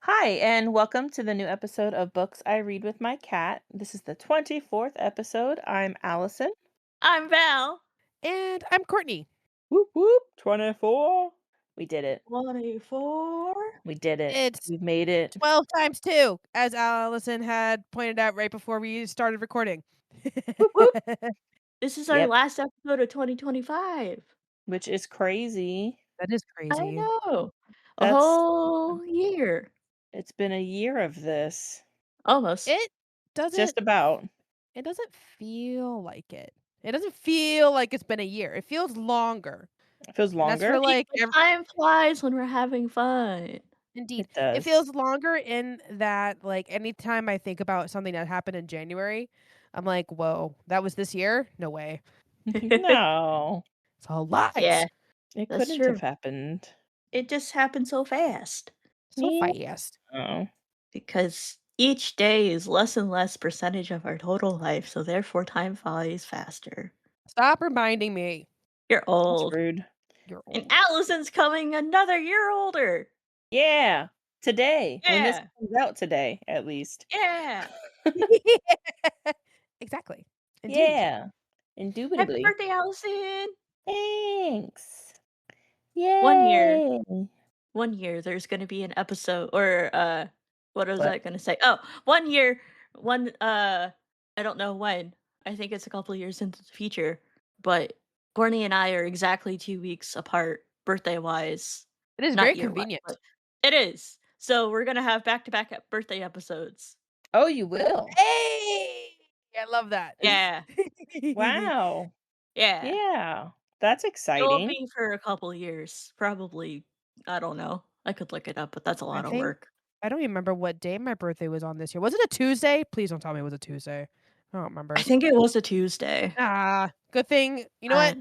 Hi, and welcome to the new episode of Books I Read with My Cat. This is the 24th episode. I'm Allison. I'm Val. And I'm Courtney. Whoop whoop, 24. We did it. 24. We did it. It's We've made it. 12 times 2, as Allison had pointed out right before we started recording. Whoop, whoop. This is our Yep, last episode of 2025. which is crazy. That is I crazy. know. A That's whole year. it's been a year of this. Almost. It Just doesn't about. it doesn't feel like it. It doesn't feel like it's been a year. It feels longer. It feels And that's for longer. like Time flies when we're having fun. indeed. It It does. feels longer in that like anytime I think about something that happened in January, I'm like, "Whoa, that was this year? No way." No, It's all lies. Yeah, it that's couldn't true. have happened. It just happened so fast. So Yeah. fast. Oh, Because each day is less and less percentage of our total life, so therefore time flies faster. Stop reminding me. You're that's old. rude. You're And old. Allison's coming another year older. Yeah, today. When this Yeah. comes out today, at least. Yeah. Exactly. Indeed. Yeah, Happy indubitably. birthday, Allison! Thanks. 1 year. Yay. 1 year, there's gonna be an episode or, what was What? I gonna say? Oh, 1 year, I don't know when. I think it's a couple years into the future, but Courtney and I are exactly 2 weeks apart birthday-wise. It is Not very year-wise, convenient. but it is. So we're gonna have back-to-back birthday episodes. Oh, you will? Hey! I love that. Yeah. Wow. Yeah. Yeah, that's It will exciting. be for a couple years, probably. I don't know. I could look it up, but that's a I lot of think work. I don't remember what day my birthday was on this year. Was it a Tuesday? Please don't tell me it was a Tuesday. I don't I remember. think it was a Tuesday. Good thing. You know Uh, what?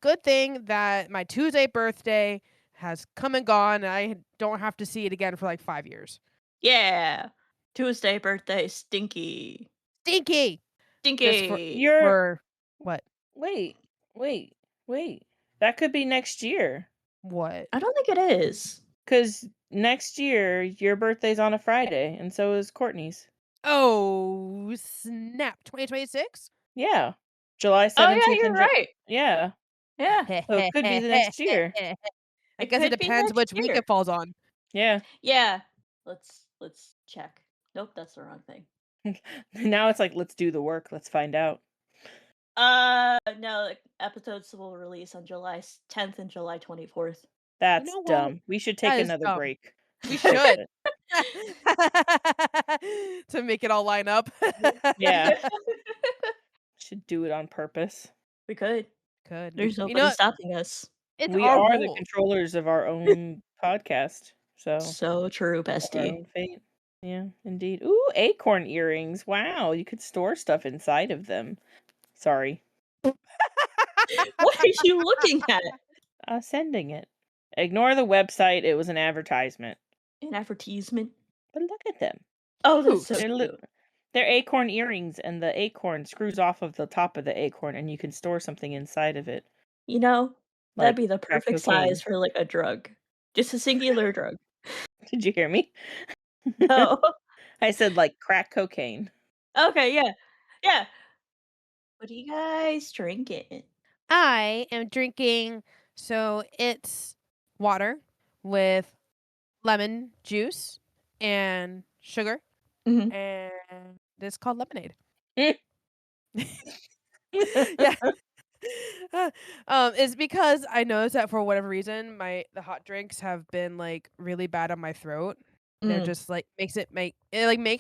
Good thing that my Tuesday birthday has come and gone, and I don't have to see it again for like 5 years. yeah. Tuesday birthday, stinky. Stinky! Just Stinky. You're for what? wait, wait, wait. That could be next year. What? I don't think it is. 'Cause next year, your birthday's on a Friday, and so is Courtney's. Oh, snap. 2026? Yeah. July Oh, yeah, 17th you're and Ju right. yeah. Yeah, So it could be the next year. I it guess it could be depends next which week year. it falls on. Yeah. Yeah. Let's check. Nope, that's the wrong thing. Now it's like, let's do the work, let's find out. No, like, episodes will release on July 10th and July 24th. That's know what? dumb. We should take That is another dumb. break. We to fix should. it. To make it all line up. Yeah. Should do it on purpose. We could. Could. There's You nobody know, stopping us. it's We our are the rule. controllers of our own podcast, so So true, of our bestie. own fate. Yeah, indeed. Ooh, acorn earrings. Wow, you could store stuff inside of them. Sorry. What are you looking at? Sending it. Ignore the website, it was an advertisement. An advertisement? But look at them. Oh, that's so They're cute. they're acorn earrings, and the acorn screws off of the top of the acorn, and you can store something inside of it. You know, that'd Like be the crack perfect cocaine. size for, like, a drug. Just a singular drug. Did you hear me? No. I said like crack cocaine. Okay, yeah. Yeah. What are you guys drinking? I am drinking, so it's water with lemon juice and sugar, Mhm. and it's called lemonade. Mm. Yeah. It's because I noticed that for whatever reason, the hot drinks have been, like, really bad on my throat. They're Mm. just, like, makes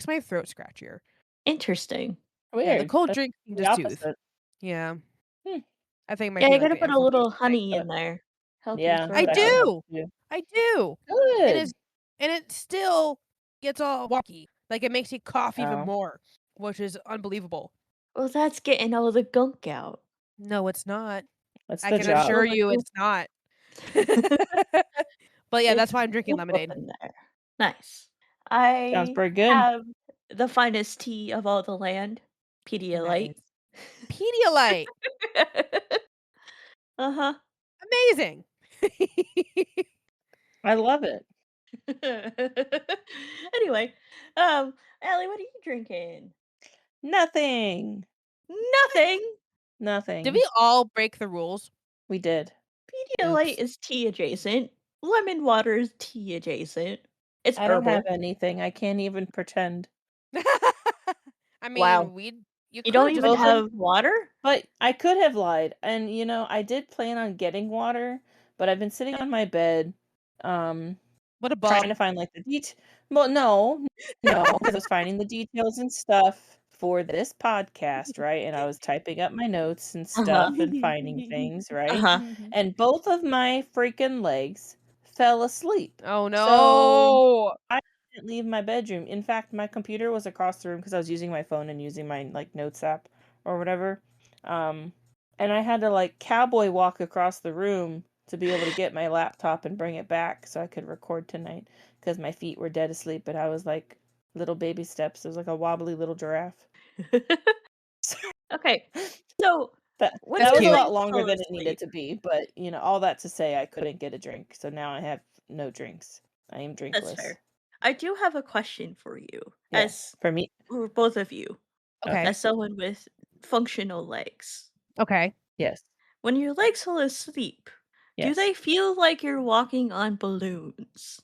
my throat scratchier. Interesting. Yeah, the Weird. cold That's drink can the just soothe. opposite. Yeah. Hmm. I think it might Yeah, you be, like, gotta an put a little inflammation thing, honey but in there. Help your Yeah, throat I that could out. help do! too. I do! Good. And it still gets all wonky. Like, it makes you cough even Oh. more, which is unbelievable. Well, that's getting all the gunk out. No, it's not. That's I the can job. assure you it's not. But, yeah, that's It's why I'm drinking goop up lemonade. in there. Nice. Sounds I pretty good. have the finest tea of all the land, Pedialyte. Nice. Pedialyte! Uh-huh. Amazing! I love it. And Anyway, Allie, what are you drinking? Nothing. Nothing. Nothing. Did we all break the rules? We did. Pedialyte Oops. is tea adjacent. Lemon water is tea adjacent. It's I don't have herbal. anything. I can't even pretend. I mean, Wow. you You could don't have just even Both of- have water? But I could have lied. And I did plan on getting water, but I've been sitting on my bed, what a trying bum. to find like the well, no, because I was finding the details and stuff for this podcast, right? And I was typing up my notes and stuff and finding things, right? Uh-huh. And both of my freaking legs fell asleep. Oh So no. I didn't leave my bedroom. In fact, my computer was across the room because I was using my phone and using my like notes app or whatever. And I had to like cowboy walk across the room to be able to get my laptop and bring it back so I could record tonight because my feet were dead asleep and I was like little baby steps. It was like a wobbly little giraffe. Okay. So That when That's was a cute. lot longer fell than it needed asleep- to be, but all that to say I couldn't get a drink. So now I have no drinks. I am drinkless. That's fair. I do have a question for you. Yes, for me. For both of you. Okay. As someone with functional legs. Okay. Yes. When your legs fall asleep, do Yes. they feel like you're walking on balloons?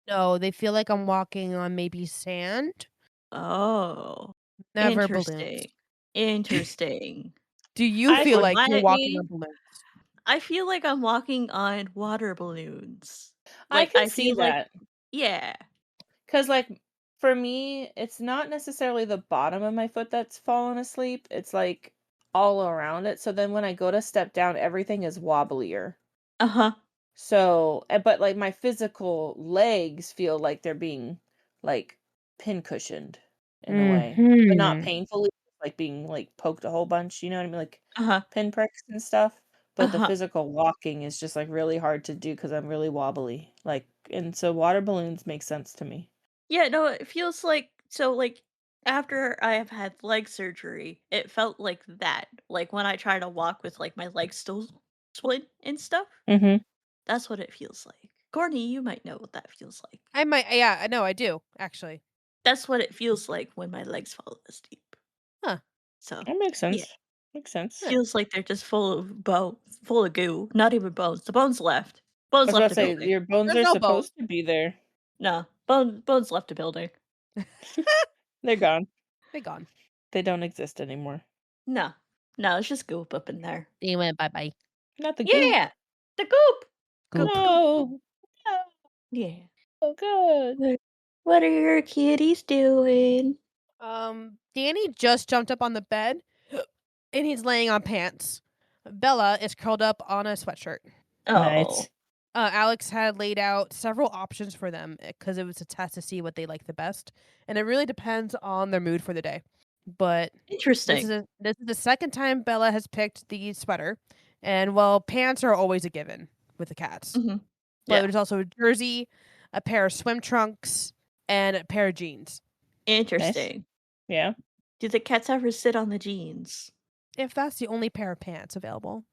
No, they feel like I'm walking on maybe sand. Oh. Never balloons. Interesting. Interesting. Do you I feel would like you're like walking me- on balloons? I feel like I'm walking on water balloons. I Like can see feel like that. yeah. Because, like, for me, it's not necessarily the bottom of my foot that's fallen asleep. It's, like, all around it. So then when I go to step down, everything is wobblier. Uh-huh. So, but, like, my physical legs feel like they're being, like, pin-cushioned in a way. But not Mhm. painfully, like, being, like, poked a whole bunch. You know what I mean? Like, Uh-huh. pinpricks and stuff. But the Uh-huh. physical walking is just, like, really hard to do because I'm really wobbly. Like, and so water balloons make sense to me. Yeah, no, it feels like after I have had leg surgery, it felt like that. Like when I try to walk with like my legs still swollen and stuff. Mm-hmm. That's what it feels like. Courtney, you might know what that feels like. I might. Yeah, I know. I do actually. That's what it feels like when my legs fall asleep. Huh. So That makes sense. yeah, Makes sense. feels like they're just full of goo. Not even bones. The bones left. I Bones was about left to the say building. your bones There's are no bone. supposed to be there. No, bones left the building. They're gone. They're gone. They don't exist anymore. No, it's just goop up in there. They went bye bye. Not the goop. Yeah, the goop. Goop. No. No. Yeah. Oh, good. What are your kitties doing? Danny just jumped up on the bed, and he's laying on pants. Bella is curled up on a sweatshirt. Oh, Nice. Alex had laid out several options for them because it was a test to see what they like the best, and it really depends on their mood for the day. But interesting. this is the second time Bella has picked the sweater, and well, pants are always a given with the cats. Mhm. But Yeah. there's also a jersey, a pair of swim trunks, and a pair of jeans. Interesting. Yeah. Do the cats ever sit on the jeans? If that's the only pair of pants available.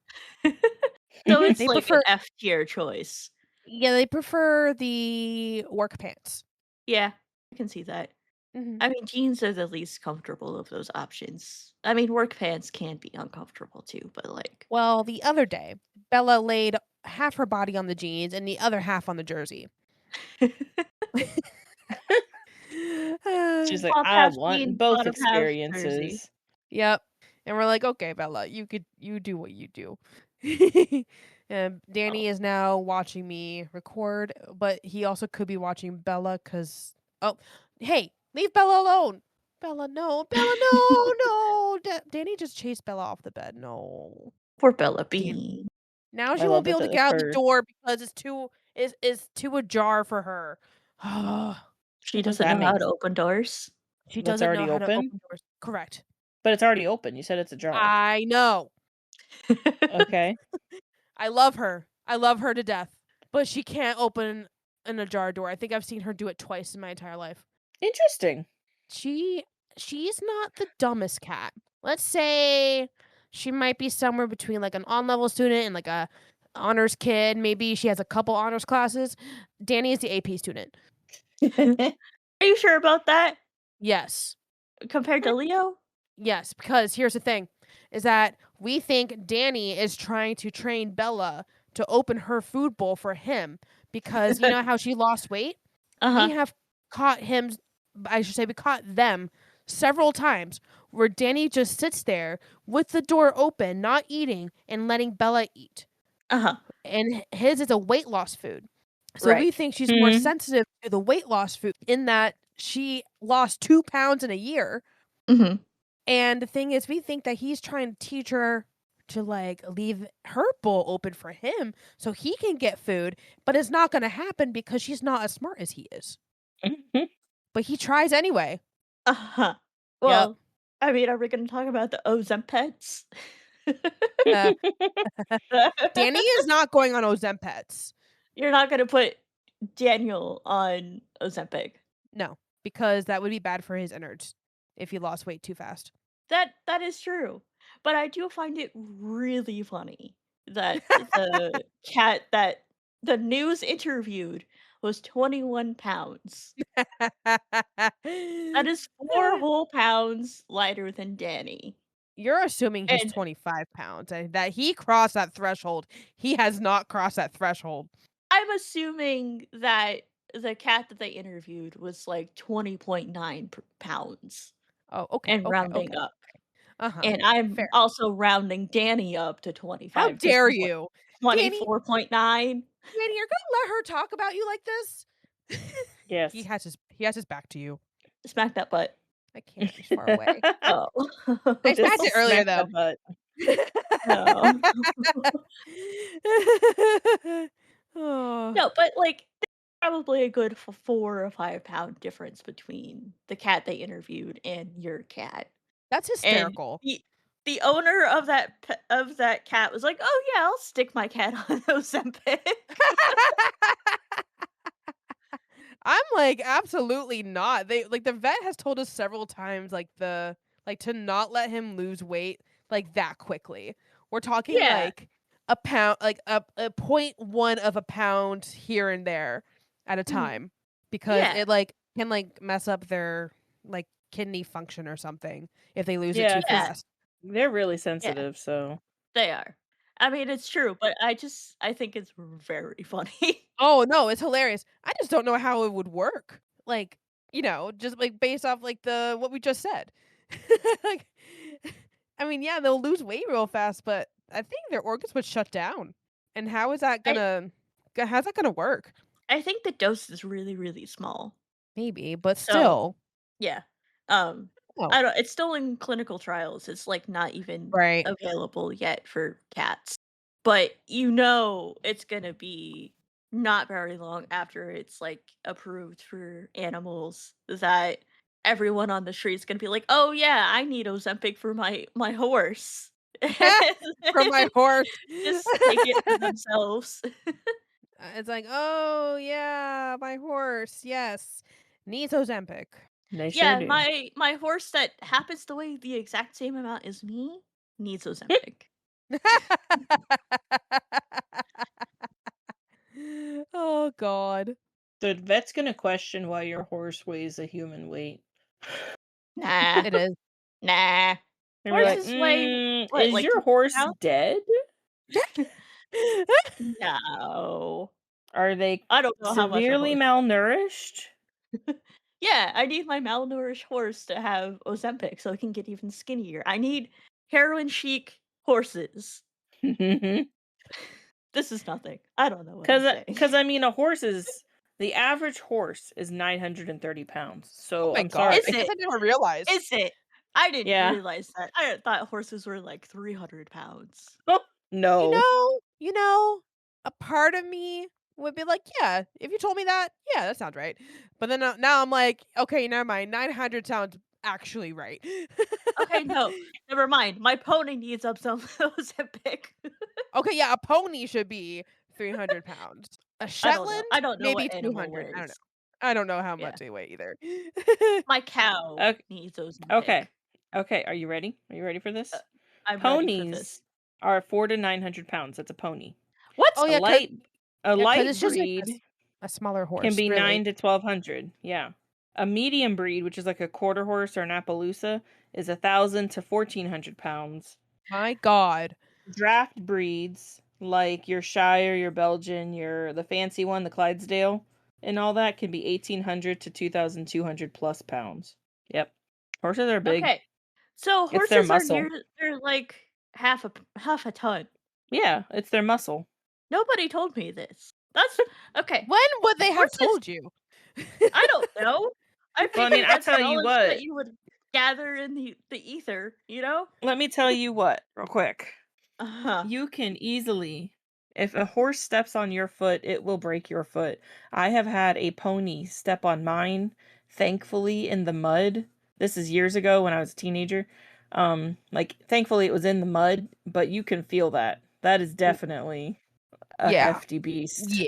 So it's They like prefer- an F tier choice. Yeah, they prefer the work pants. Yeah, I can see that. Mhm. I mean, jeans are the least comfortable of those options. I mean, work pants can be uncomfortable too, but like, Well, the other day, Bella laid half her body on the jeans and the other half on the jersey. She's like, Top I half want jeans, both bottom half jersey. experiences. Yep. And we're like, okay, Bella, you do what you do. And Danny is now watching me record, but he also could be watching Bella because hey, leave Bella alone. Bella, no. Bella, no. Danny just chased Bella off the bed. No. Poor Bella Bean. Now she I won't love be able to that get out the her- door because it's too ajar for her. She What does doesn't that know how mean? to open doors. She That's doesn't know already how to open? open doors. Correct. But it's already open. You said it's ajar. I know. Okay. I love her. I love her to death. But she can't open an ajar door. I think I've seen her do it twice in my entire life. Interesting. She's not the dumbest cat. Let's say she might be somewhere between like an on-level student and like a honors kid. Maybe she has a couple honors classes. Danny is the AP student. Are you sure about that? Yes. Compared to Leo? Yes, because here's the thing, is that we think Danny is trying to train Bella to open her food bowl for him because you know how she lost weight? Uh-huh. We have caught him, I should say we caught them several times where Danny just sits there with the door open, not eating, and letting Bella eat. Uh-huh. And his is a weight loss food. So Right. we think she's more sensitive to the weight loss food in that she lost 2 pounds in a year. Mm-hmm. And the thing is, we think that he's trying to teach her to like leave her bowl open for him so he can get food, but it's not going to happen because she's not as smart as he is. But he tries anyway. Uh-huh. Well, I mean, are we going to talk about the Ozempets? Danny is not going on Ozempets. You're not going to put Daniel on Ozempic. No, because that would be bad for his innards if he lost weight too fast. That is true. But I do find it really funny that the cat that the news interviewed was 21 pounds. That is 4 whole pounds lighter than Danny. You're assuming he's 25 pounds and that he crossed that threshold. He has not crossed that threshold. I'm assuming that the cat that they interviewed was like 20.9 pounds. Oh, okay. And rounding up. Uh-huh. And I'm also rounding Danny up to 25. How dare you? 24.9. Danny, you're gonna let her talk about you like this? Yes. He has his back to you. Smack that butt. I can't. He's far away. Oh. I smacked it earlier though. No. Oh. No, but like probably a good 4 or 5 pound difference between the cat they interviewed and your cat. That's hysterical. And the owner of that cat was like, "Oh yeah, I'll stick my cat on Ozempic." I'm like, absolutely not. They like the vet has told us several times to not let him lose weight like that quickly. We're talking like a pound, like a 0.1 of a pound here and there at a time because it like can like mess up their like kidney function or something if they lose it too fast. They're really sensitive, so they are. I mean, it's true, but I think it's very funny. Oh no, it's hilarious. I just don't know how it would work. Like, just like based off like what we just said. Like, I mean, yeah, they'll lose weight real fast, but I think their organs would shut down. And how's that gonna work? I think the dose is really, really small. Maybe, but still. Yeah. I don't. It's still in clinical trials. It's like not even available yet for cats. But it's gonna be not very long after it's like approved for animals that everyone on the street is gonna be like, "Oh yeah, I need Ozempic for my horse." For my horse, just take it for themselves. It's like, oh yeah, my horse, yes, needs Ozempic. Yeah, my horse that happens to weigh the exact same amount as me needs Ozempic. Oh God. The vet's gonna question why your horse weighs a human weight. Nah. It is. Nah. Horses weigh what, is like your horse dead? No. Are they I don't know severely malnourished? Yeah, I need my malnourished horse to have Ozempic so it can get even skinnier. I need heroin chic horses. This is nothing. I don't know what I'm saying. Because I mean, the average horse is 930 pounds. So I'm sorry. I never realized. Is it? I didn't realize that. I thought horses were like 300 pounds. Oh, no. You know, a part of me would be like, yeah, if you told me that, yeah, that sounds right. But then now I'm like, okay, never mind. 900 sounds actually right. Okay, no, never mind. My pony needs Ozempic. Okay, yeah, a pony should be 300 pounds. A Shetland, I don't know maybe what 200. I don't know how much they weigh either. My cow needs Ozempic. Okay, are you ready? Are you ready for this? I'm Ponies ready for this. Are 400 to 900 pounds. That's a pony. What? Oh, yeah, a light breed, like a smaller horse can be really. 900 to 1200. Yeah. A medium breed, which is like a quarter horse or an Appaloosa, is 1,000 to 1,400 pounds. My God. Draft breeds like your Shire, your Belgian, the fancy one, the Clydesdale, and all that can be 1,800 to 2,200 plus pounds. Yep, horses are big. Okay, so It's their horses are muscle. they're like half a ton. Yeah, it's their muscle. Nobody told me this. That's okay. When would they have Horses, told you? I don't know. I Well, I figured mean, I that's tell you knowledge what. that you would gather in the ether, you know? Let me tell you what, real quick. Uh-huh. You can easily, if a horse steps on your foot, it will break your foot. I have had a pony step on mine, thankfully in the mud. This is years ago when I was a teenager. Like thankfully it was in the mud, but you can feel that. That is definitely a hefty beast. Yeah.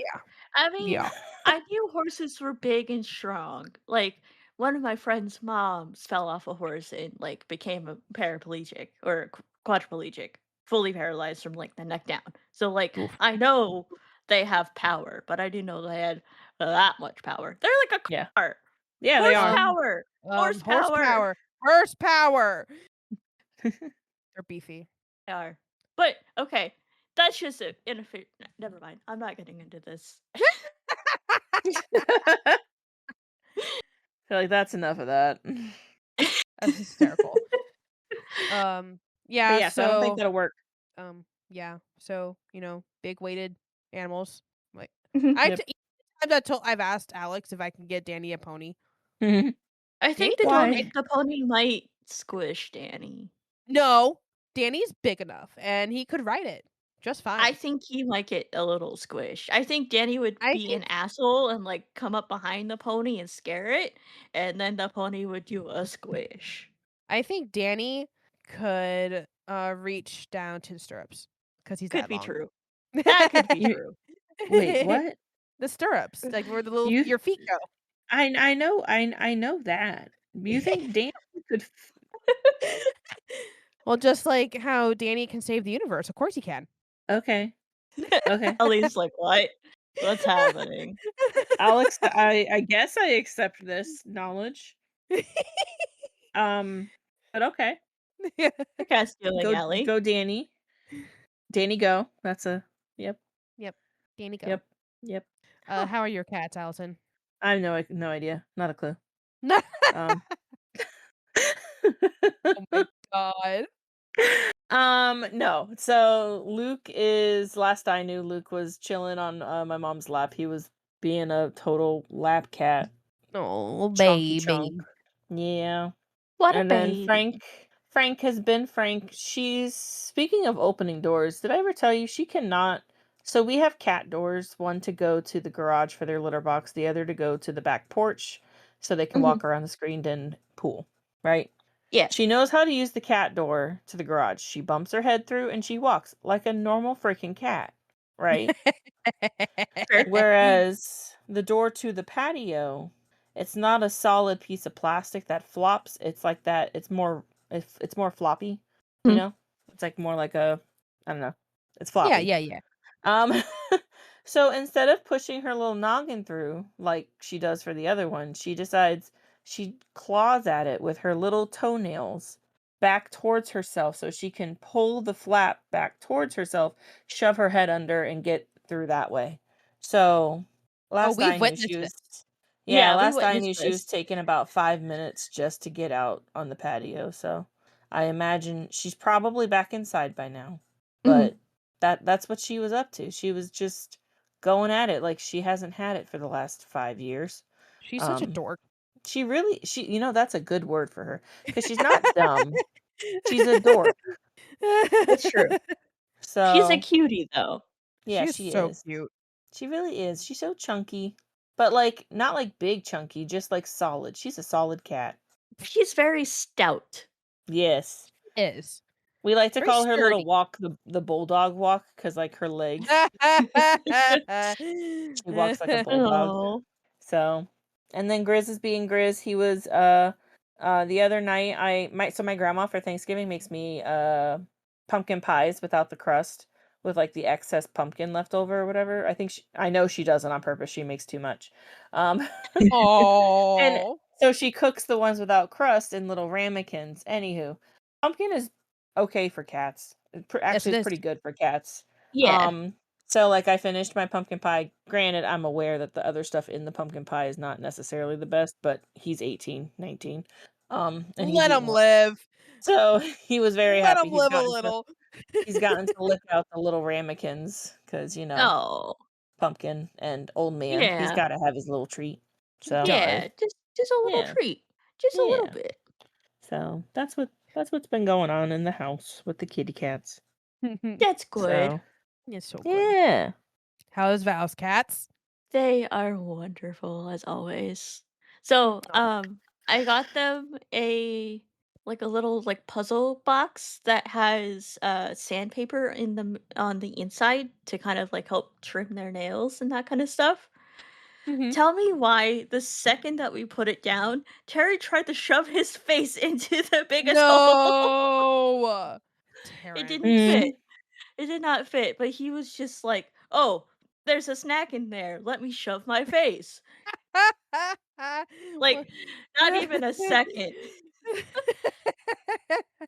I mean, Yeah. I knew horses were big and strong. Like one of my friend's moms fell off a horse and like became a paraplegic or quadriplegic, fully paralyzed from like the neck down. So like Oof. I know they have power, but I didn't know they had that much power. They're like a car. Yeah, they are. Horsepower. Horsepower. Horsepower. They're beefy. They are. But okay, that's just it. Never mind. I'm not getting into this. I feel like that's enough of that. That's hysterical. Yeah, yeah, so I don't think that'll work. Yeah, so big weighted animals. Like Yep. I've asked Alex if I can get Danny a pony. I think the pony might squish Danny. No, Danny's big enough, and he could ride it just fine. I think he might get a little squish. I think Danny would be an asshole and like come up behind the pony and scare it, and then the pony would do a squish. I think Danny could reach down to the stirrups because he's could that be long. True. That could be true. Wait, what? The stirrups, like where the your feet go. I know that. You think Danny could? Well, just like how Danny can save the universe, of course he can. Okay. Okay. Ellie's like, what? What's happening? Alex, I guess I accept this knowledge. But okay. Okay, stealing Ellie. Go, Danny. Danny, go. That's a yep. Yep. Danny, go. Yep. How are your cats, Allison? I have no idea. Not a clue. Oh my God. No. So Luke is, last I knew, Luke was chilling on my mom's lap. He was being a total lap cat. Oh, baby. Yeah. What and a then baby. Frank has been Frank. She's, speaking of opening doors, did I ever tell you she cannot? So we have cat doors, one to go to the garage for their litter box, the other to go to the back porch so they can walk around the screened in pool, right? Yeah. She knows how to use the cat door to the garage. She bumps her head through and she walks like a normal freaking cat, right? Whereas the door to the patio, it's not a solid piece of plastic that flops. It's like that. It's more floppy, you know? It's like more like a, I don't know. It's floppy. Yeah. So instead of pushing her little noggin through like she does for the other one, she decides she claws at it with her little toenails back towards herself so she can pull the flap back towards herself, shove her head under, and get through that way. So last I knew she was she was taking about 5 minutes just to get out on the patio. So I imagine she's probably back inside by now. But that's what she was up to. She was just going at it like she hasn't had it for the last 5 years. She's such a dork. She that's a good word for her, because she's not dumb. She's a dork. It's true. So she's a cutie though. Yeah, she is so cute. She really is. She's so chunky, but like not like big chunky, just like solid. She's a solid cat. She's very stout. Yes. She is. We like to call her little walk the bulldog walk, because like her legs. She walks like a bulldog. So, and then Grizz is being Grizz. He was the other night my grandma for Thanksgiving makes me pumpkin pies without the crust, with like the excess pumpkin left over or whatever. I know she does it on purpose. She makes too much. And so So she cooks the ones without crust in little ramekins. Anywho, pumpkin is okay for cats. Actually, it it's is. pretty good for cats. Yeah. So like I finished my pumpkin pie. Granted, I'm aware that the other stuff in the pumpkin pie is not necessarily the best, but he's 18, 19. And he's Let him eating one. live. So he was very Let happy. him live a little. He's gotten to lick out the little ramekins because Oh. pumpkin and old man. He's Yeah. got to have his little treat. So Yeah, just a little yeah, treat. Just a little yeah. bit. So that's what's been going on in the house with the kitty cats. That's good. So It's so good. yeah. How's Val's cats? They are wonderful as always. So, I got them a little puzzle box that has sandpaper on the inside to kind of help trim their nails and that kind of stuff. Tell me why the second that we put it down, Terry tried to shove his face into the biggest hole. No. It Terrence. didn't fit. It did not fit, but he was just like, "Oh, there's a snack in there. Let me shove my face." Like, not even a second.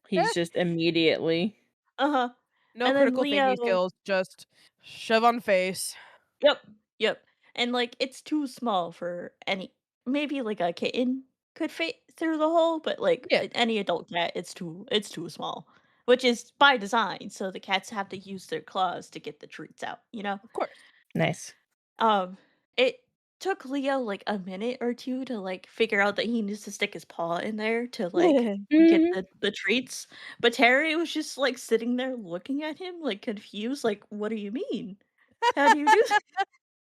He's just immediately. Uh-huh. No And then critical thinking Leo. skills, just shove on face. Yep. Yep. And it's too small for maybe a kitten could fit through the hole, but Yeah. any adult cat, it's too small. Which is by design, so the cats have to use their claws to get the treats out, you know? Of course. Nice. It took Leo a minute or two to figure out that he needs to stick his paw in there to get the treats. But Terry was just sitting there looking at him confused, what do you mean? How do you do that?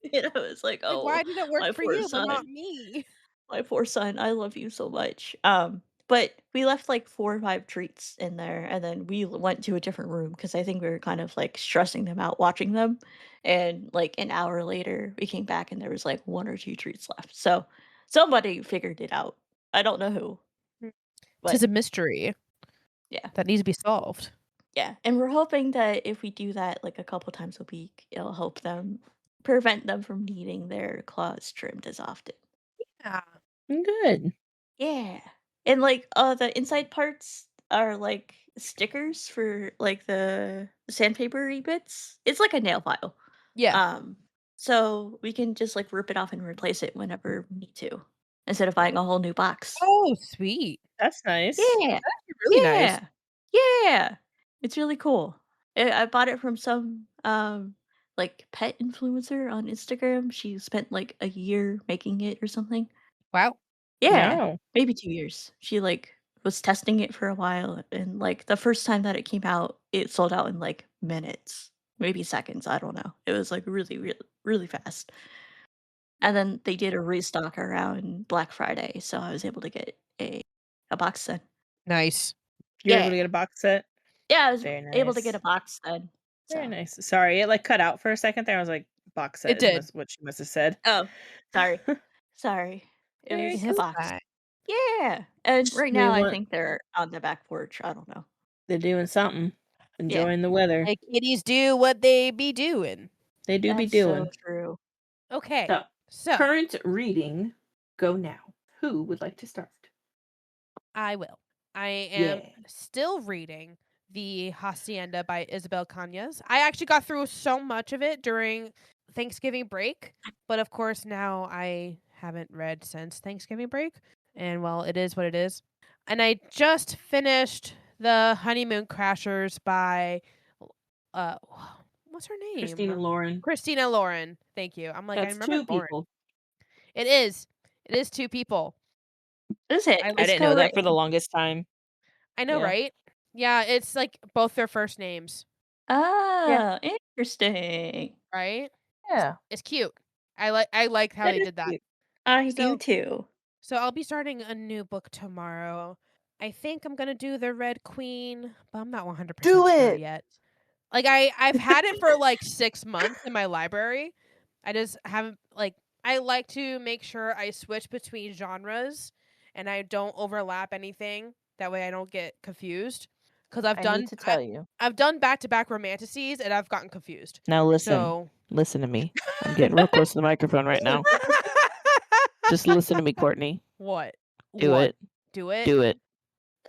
It's like, Like, oh, why did it work my for poor you, but son. not me? My poor son, I love you so much. But we left 4 or 5 treats in there, and then we went to a different room because I think we were kind of stressing them out watching them. And an hour later, we came back and there was 1 or 2 treats left. So somebody figured it out. I don't know who, Tis but a mystery. yeah, That needs to be solved. yeah. And we're hoping that if we do that a couple times a week, it'll help them prevent them from needing their claws trimmed as often. Yeah. Good. Yeah. And the inside parts are stickers for the sandpapery bits. It's like a nail file. Yeah. So we can just rip it off and replace it whenever we need to, instead of buying a whole new box. Oh, sweet. That's nice. Yeah. That's really nice. Yeah. It's really cool. I bought it from some pet influencer on Instagram. She spent a year making it or something. Wow. Yeah, Wow. maybe 2 years. She, was testing it for a while, and, the first time that it came out, it sold out in, minutes, maybe seconds, I don't know. It was, really, really, really fast. And then they did a restock around Black Friday, so I was able to get a box then. Nice. You were able Yeah. to get a box set? Yeah, I was Very able to get nice. a box then, Very so nice. Sorry, it cut out for a second there. I was like, box set It is did. what she must have said. Oh, sorry. Sorry. It Very was It a has box. that. Yeah, and right They now, I want think they're on the back porch, I don't know. they're doing something. Yeah. Enjoying the weather. Like kitties do what they be doing. They do be That's so doing. true. Okay. So, current reading, go now. Who would like to start? I will. I am still reading the Hacienda by Isabel Cañas. I actually got through so much of it during Thanksgiving break, but of course now I haven't read since Thanksgiving break, and well, it is what it is. And I just finished the Honeymoon Crashers by what's her name? Christina Lauren. Thank you. I'm like, That's I remember 2 Lauren. people. It is 2 people. Is it? I didn't know that for the longest time. I know, right? Yeah, it's both their first names. Ah, interesting. Right? Yeah. It's cute. I like how they did that. Cute. I do too. So I'll be starting a new book tomorrow. I think I'm gonna do the Red Queen, but I'm not 100% sure yet. I've had it for 6 months in my library. I just haven't I like to make sure I switch between genres and I don't overlap anything. That way I don't get confused. Because I've done back-to-back romanticides and I've gotten confused. Now listen. Listen to me. I'm getting real close to the microphone right now. Just listen to me, Courtney. What? Do What? it. Do it? Do it.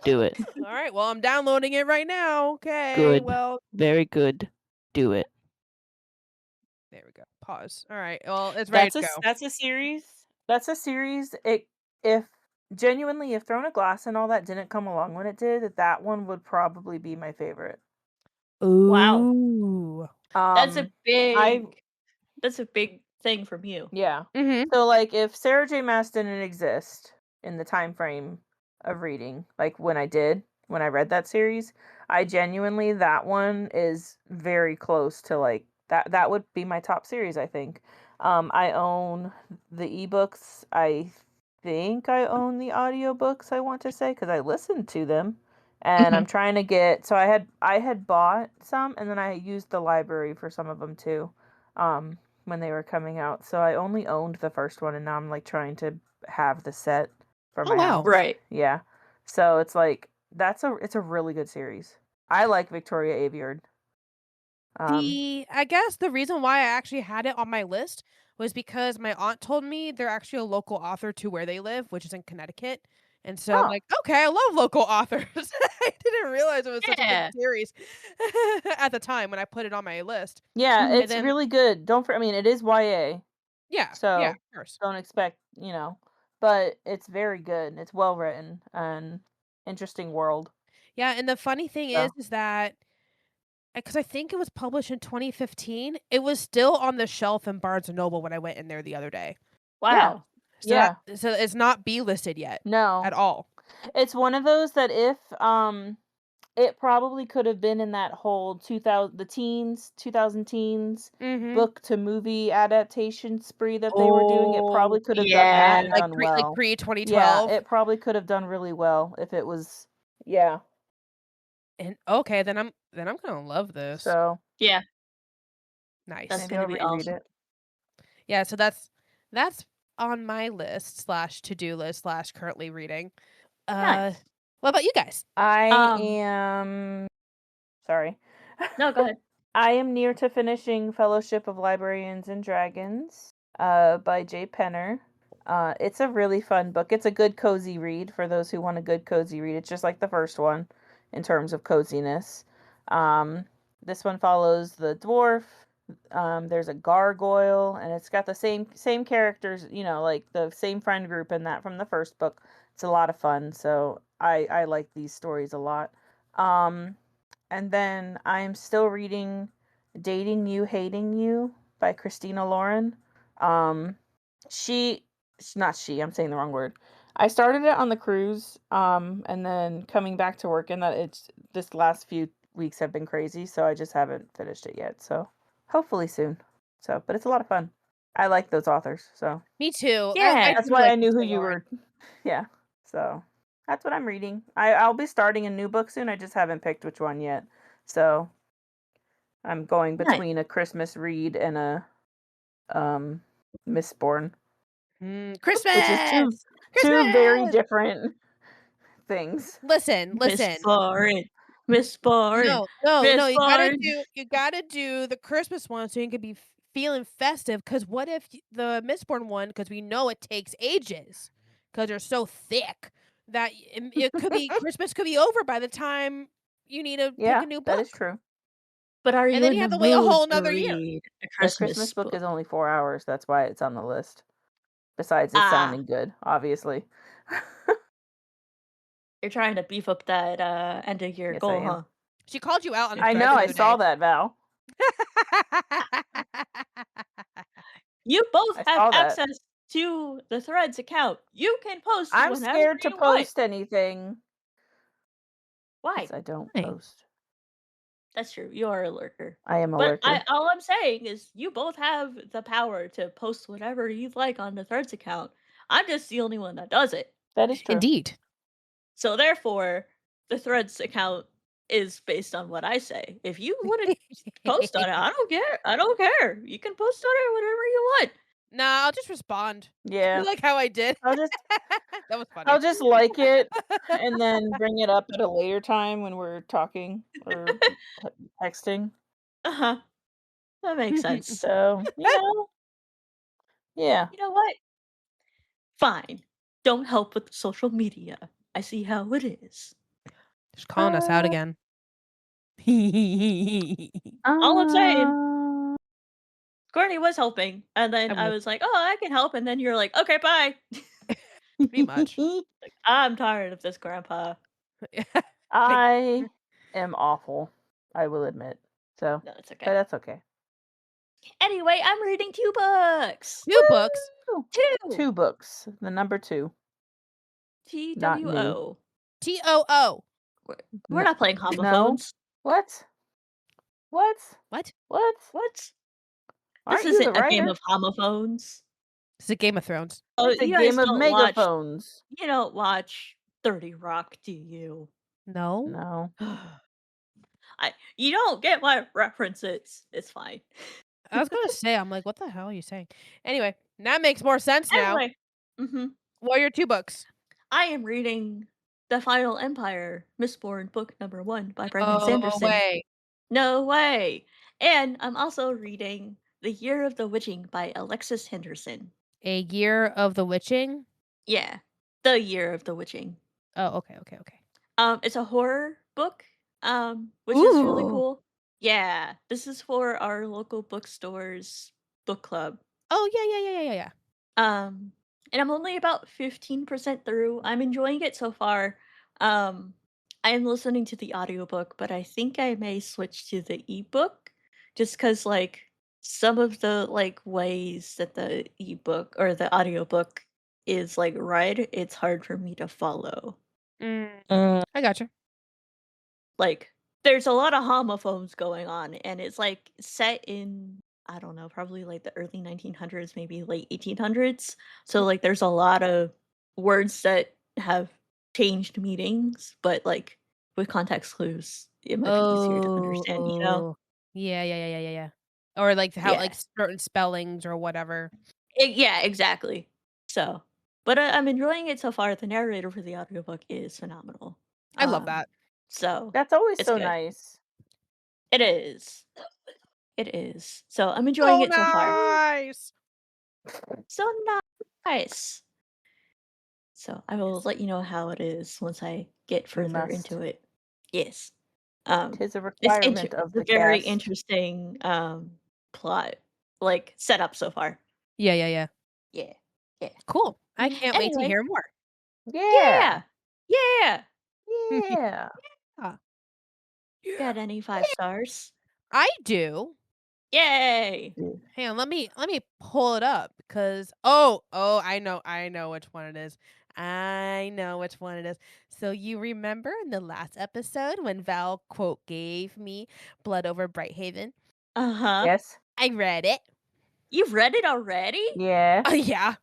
Do it. All right. Well, I'm downloading it right now. Okay. Good. Well, Very good. Do it. there we go. Pause. All right. Well, it's ready to go. That's a series. That's a series. If genuinely, if Throne of Glass and all that didn't come along when it did, that one would probably be my favorite. Ooh. That's a big thing from you. Yeah. Mm-hmm. So like if Sarah J. Maas didn't exist in the time frame of reading, like when I read that series, I genuinely, that one is very close to like that would be my top series, I think. I own the ebooks. I think I own the audiobooks, I want to say, because I listened to them. And I'm trying to get, so I had bought some and then I used the library for some of them too. When they were coming out. So I only owned the first one and now I'm like trying to have the set for my house. Right. Yeah. So it's like it's a really good series. I like Victoria Aveyard. I guess the reason why I actually had it on my list was because my aunt told me they're actually a local author to where they live, which is in Connecticut. And so I'm like, okay, I love local authors. I didn't realize it was such a good series at the time when I put it on my list. Yeah, it's really good. I mean, it is YA. Yeah. So yeah, of course. Don't expect, but it's very good. It's well written and interesting world. Yeah, and the funny thing is that because I think it was published in 2015, it was still on the shelf in Barnes & Noble when I went in there the other day. Wow. Yeah. So it's not B-listed yet. No. At all. It's one of those that if it probably could have been in that whole 2000 teens book to movie adaptation spree that they were doing. It probably could have done that and done well. Like pre-2012. Yeah, it probably could have done really well if it was. Yeah. And okay, then I'm gonna love this. So yeah, nice. That's gonna be awesome. It. Yeah, so that's on my list / to-do list / currently reading. Nice. What about you guys? I am. Sorry. No, go ahead. I am near to finishing Fellowship of Librarians and Dragons, by Jay Penner. It's a really fun book. It's a good cozy read for those who want a good cozy read. It's just like the first one in terms of coziness. This one follows the dwarf. There's a gargoyle, and it's got the same characters, like the same friend group in that from the first book. It's a lot of fun, so I like these stories a lot. And then I'm still reading Dating You, Hating You by Christina Lauren. I'm saying the wrong word. I started it on the cruise, and then coming back to work, and this last few weeks have been crazy, so I just haven't finished it yet. So hopefully soon. So, but it's a lot of fun. I like those authors, so. Me too. Yeah. That's why I knew who you were. Yeah. So that's what I'm reading. I'll be starting a new book soon. I just haven't picked which one yet. So I'm going between a Christmas read and a Mistborn. Christmas, which is two very different things. Listen. Mistborn. No. You gotta do the Christmas one so you can be feeling festive. Because what if the Mistborn one? Because we know it takes ages. Because they're so thick that it could be Christmas could be over by the time you need to pick a new book. That is true. But are you? And then you have to wait a whole another year. The Christmas book is only 4 hours. That's why it's on the list. Besides it sounding good, obviously. You're trying to beef up that end of year goal, huh? She called you out on. I know. I saw that, Val. You both have access to the Threads account. You can post. I'm scared to post anything. Why? I don't post. That's true. You are a lurker. I am a lurker. All I'm saying is you both have the power to post whatever you'd like on the Threads account. I'm just the only one that does it. That is true. Indeed. So therefore, the Threads account is based on what I say. If you want to post on it, I don't care. I don't care. You can post on it whatever you want. Nah, I'll just respond. Yeah. Like how I did. That was funny. I'll just like it and then bring it up at a later time when we're talking or texting. Uh-huh. That makes sense. So, yeah. You know what? Fine. don't help with social media. I see how it is. Just calling us out again. All I'm saying. Courtney was helping, and then I was like, "Oh, I can help," and then you're like, "Okay, bye." Pretty much. Like, I'm tired of this, Grandpa. I am awful, I will admit. So, no, it's okay. But that's okay. Anyway, I'm reading 2 books. 2 books. 2 books. The number 2. TWO. TOO. We're not playing homophones. No. What? What? What? Aren't this isn't a game of homophones. It's a Game of Thrones. Oh, it's a game of megaphones. You don't watch 30 Rock, do you? No. You don't get my references. It's fine. I was gonna say, I'm like, what the hell are you saying? Anyway, that makes more sense now. What are your 2 books? I am reading The Final Empire, Mistborn, book number 1 by Brandon Sanderson. No way. And I'm also reading The Year of the Witching by Alexis Henderson. A Year of the Witching? Yeah. The Year of the Witching. Oh, okay. It's a horror book, which is really cool. Yeah. This is for our local bookstore's book club. Oh, yeah. And I'm only about 15% through. I'm enjoying it so far. I am listening to the audiobook, but I think I may switch to the ebook just because, like, some of the, like, ways that the ebook or the audiobook is, like, read, it's hard for me to follow. I gotcha. Like, there's a lot of homophones going on, and it's, like, set in, I don't know, probably, like, the early 1900s, maybe late 1800s. So, like, there's a lot of words that have changed meanings, but, like, with context clues, it might be easier to understand, you know? Yeah. Or, like, how, like, certain spellings or whatever. Yeah, exactly. So, but I'm enjoying it so far. The narrator for the audiobook is phenomenal. I love that. So that's always so good. nice. It is. It is. So I'm enjoying it so far. So nice. So I will let you know how it is once I get further into it. Yes. Tis a requirement of the very cast. interesting plot, like, setup so far. Yeah. Yeah. Cool. I can't wait to hear more. Yeah. Got any 5 stars? I do. Yay! Hang on, let me pull it up because I know which one it is. So you remember in the last episode when Val quote gave me Blood Over Brighthaven? Uh-huh. Yes. I read it. You've read it already? Yeah. Yeah.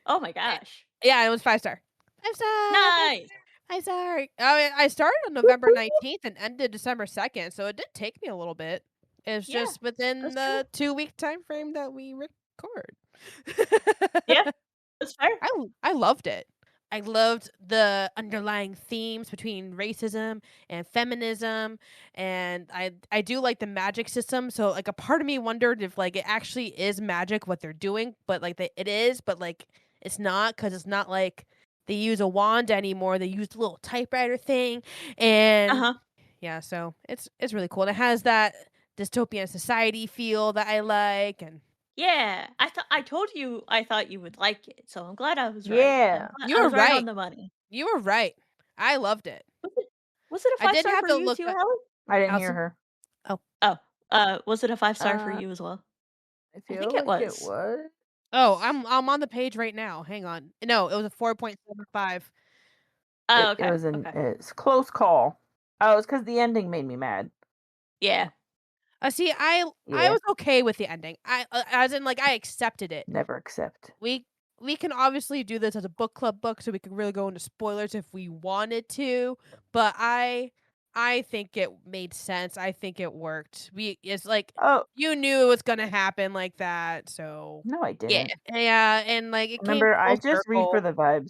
Oh my gosh. Yeah, it was 5 star. 5 star. Nice. 5 star. I started on November 19th and ended December 2nd, so it did take me a little bit. It's just within the 2-week time frame that we record. Yeah, that's fair. I loved it. I loved the underlying themes between racism and feminism, and I do like the magic system. So, like, a part of me wondered if, like, it actually is magic what they're doing, but, like, it is, but, like, it's not, because it's not like they use a wand anymore. They use the little typewriter thing, and yeah, so it's really cool. And it has that dystopian society feel that I like, and yeah, I told you I thought you would like it, so I'm glad I was right. Yeah, you were right on the money. You were right. I loved it. Was it a 5-star for you too, Helen? I didn't hear her. Was it a 5-star for you as well? I think it was. Oh, I'm on the page right now. Hang on. No, it was a 4.75. Oh, okay. It was it's close call. Oh, it's because the ending made me mad. Yeah. See, I was okay with the ending. As in, like, I accepted it. Never accept. We can obviously do this as a book club book, so we can really go into spoilers if we wanted to. But I think it made sense. I think it worked. It's like, you knew it was gonna happen like that. So no, I didn't. Yeah, and like it Remember, came. I just read for the vibes.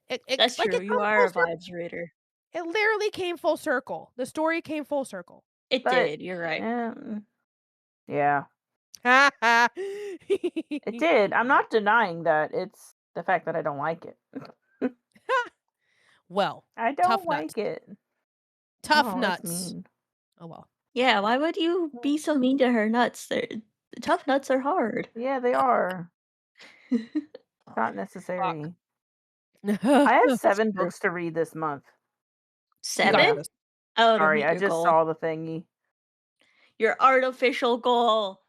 That's true. You are a vibes reader. It literally came full circle. The story came full circle. It did. You're right. Yeah. It did. I'm not denying that. The fact that I don't like it. Well, I don't like it. Tough Oh, nuts. That's mean. Oh well. Yeah, why would you be so mean to her nuts? Tough nuts are hard. Yeah, they are. Not necessary. I have 7 books to read this month. 7? Oh, to Sorry, meet I your just goal. saw the thingy. Your artificial goal.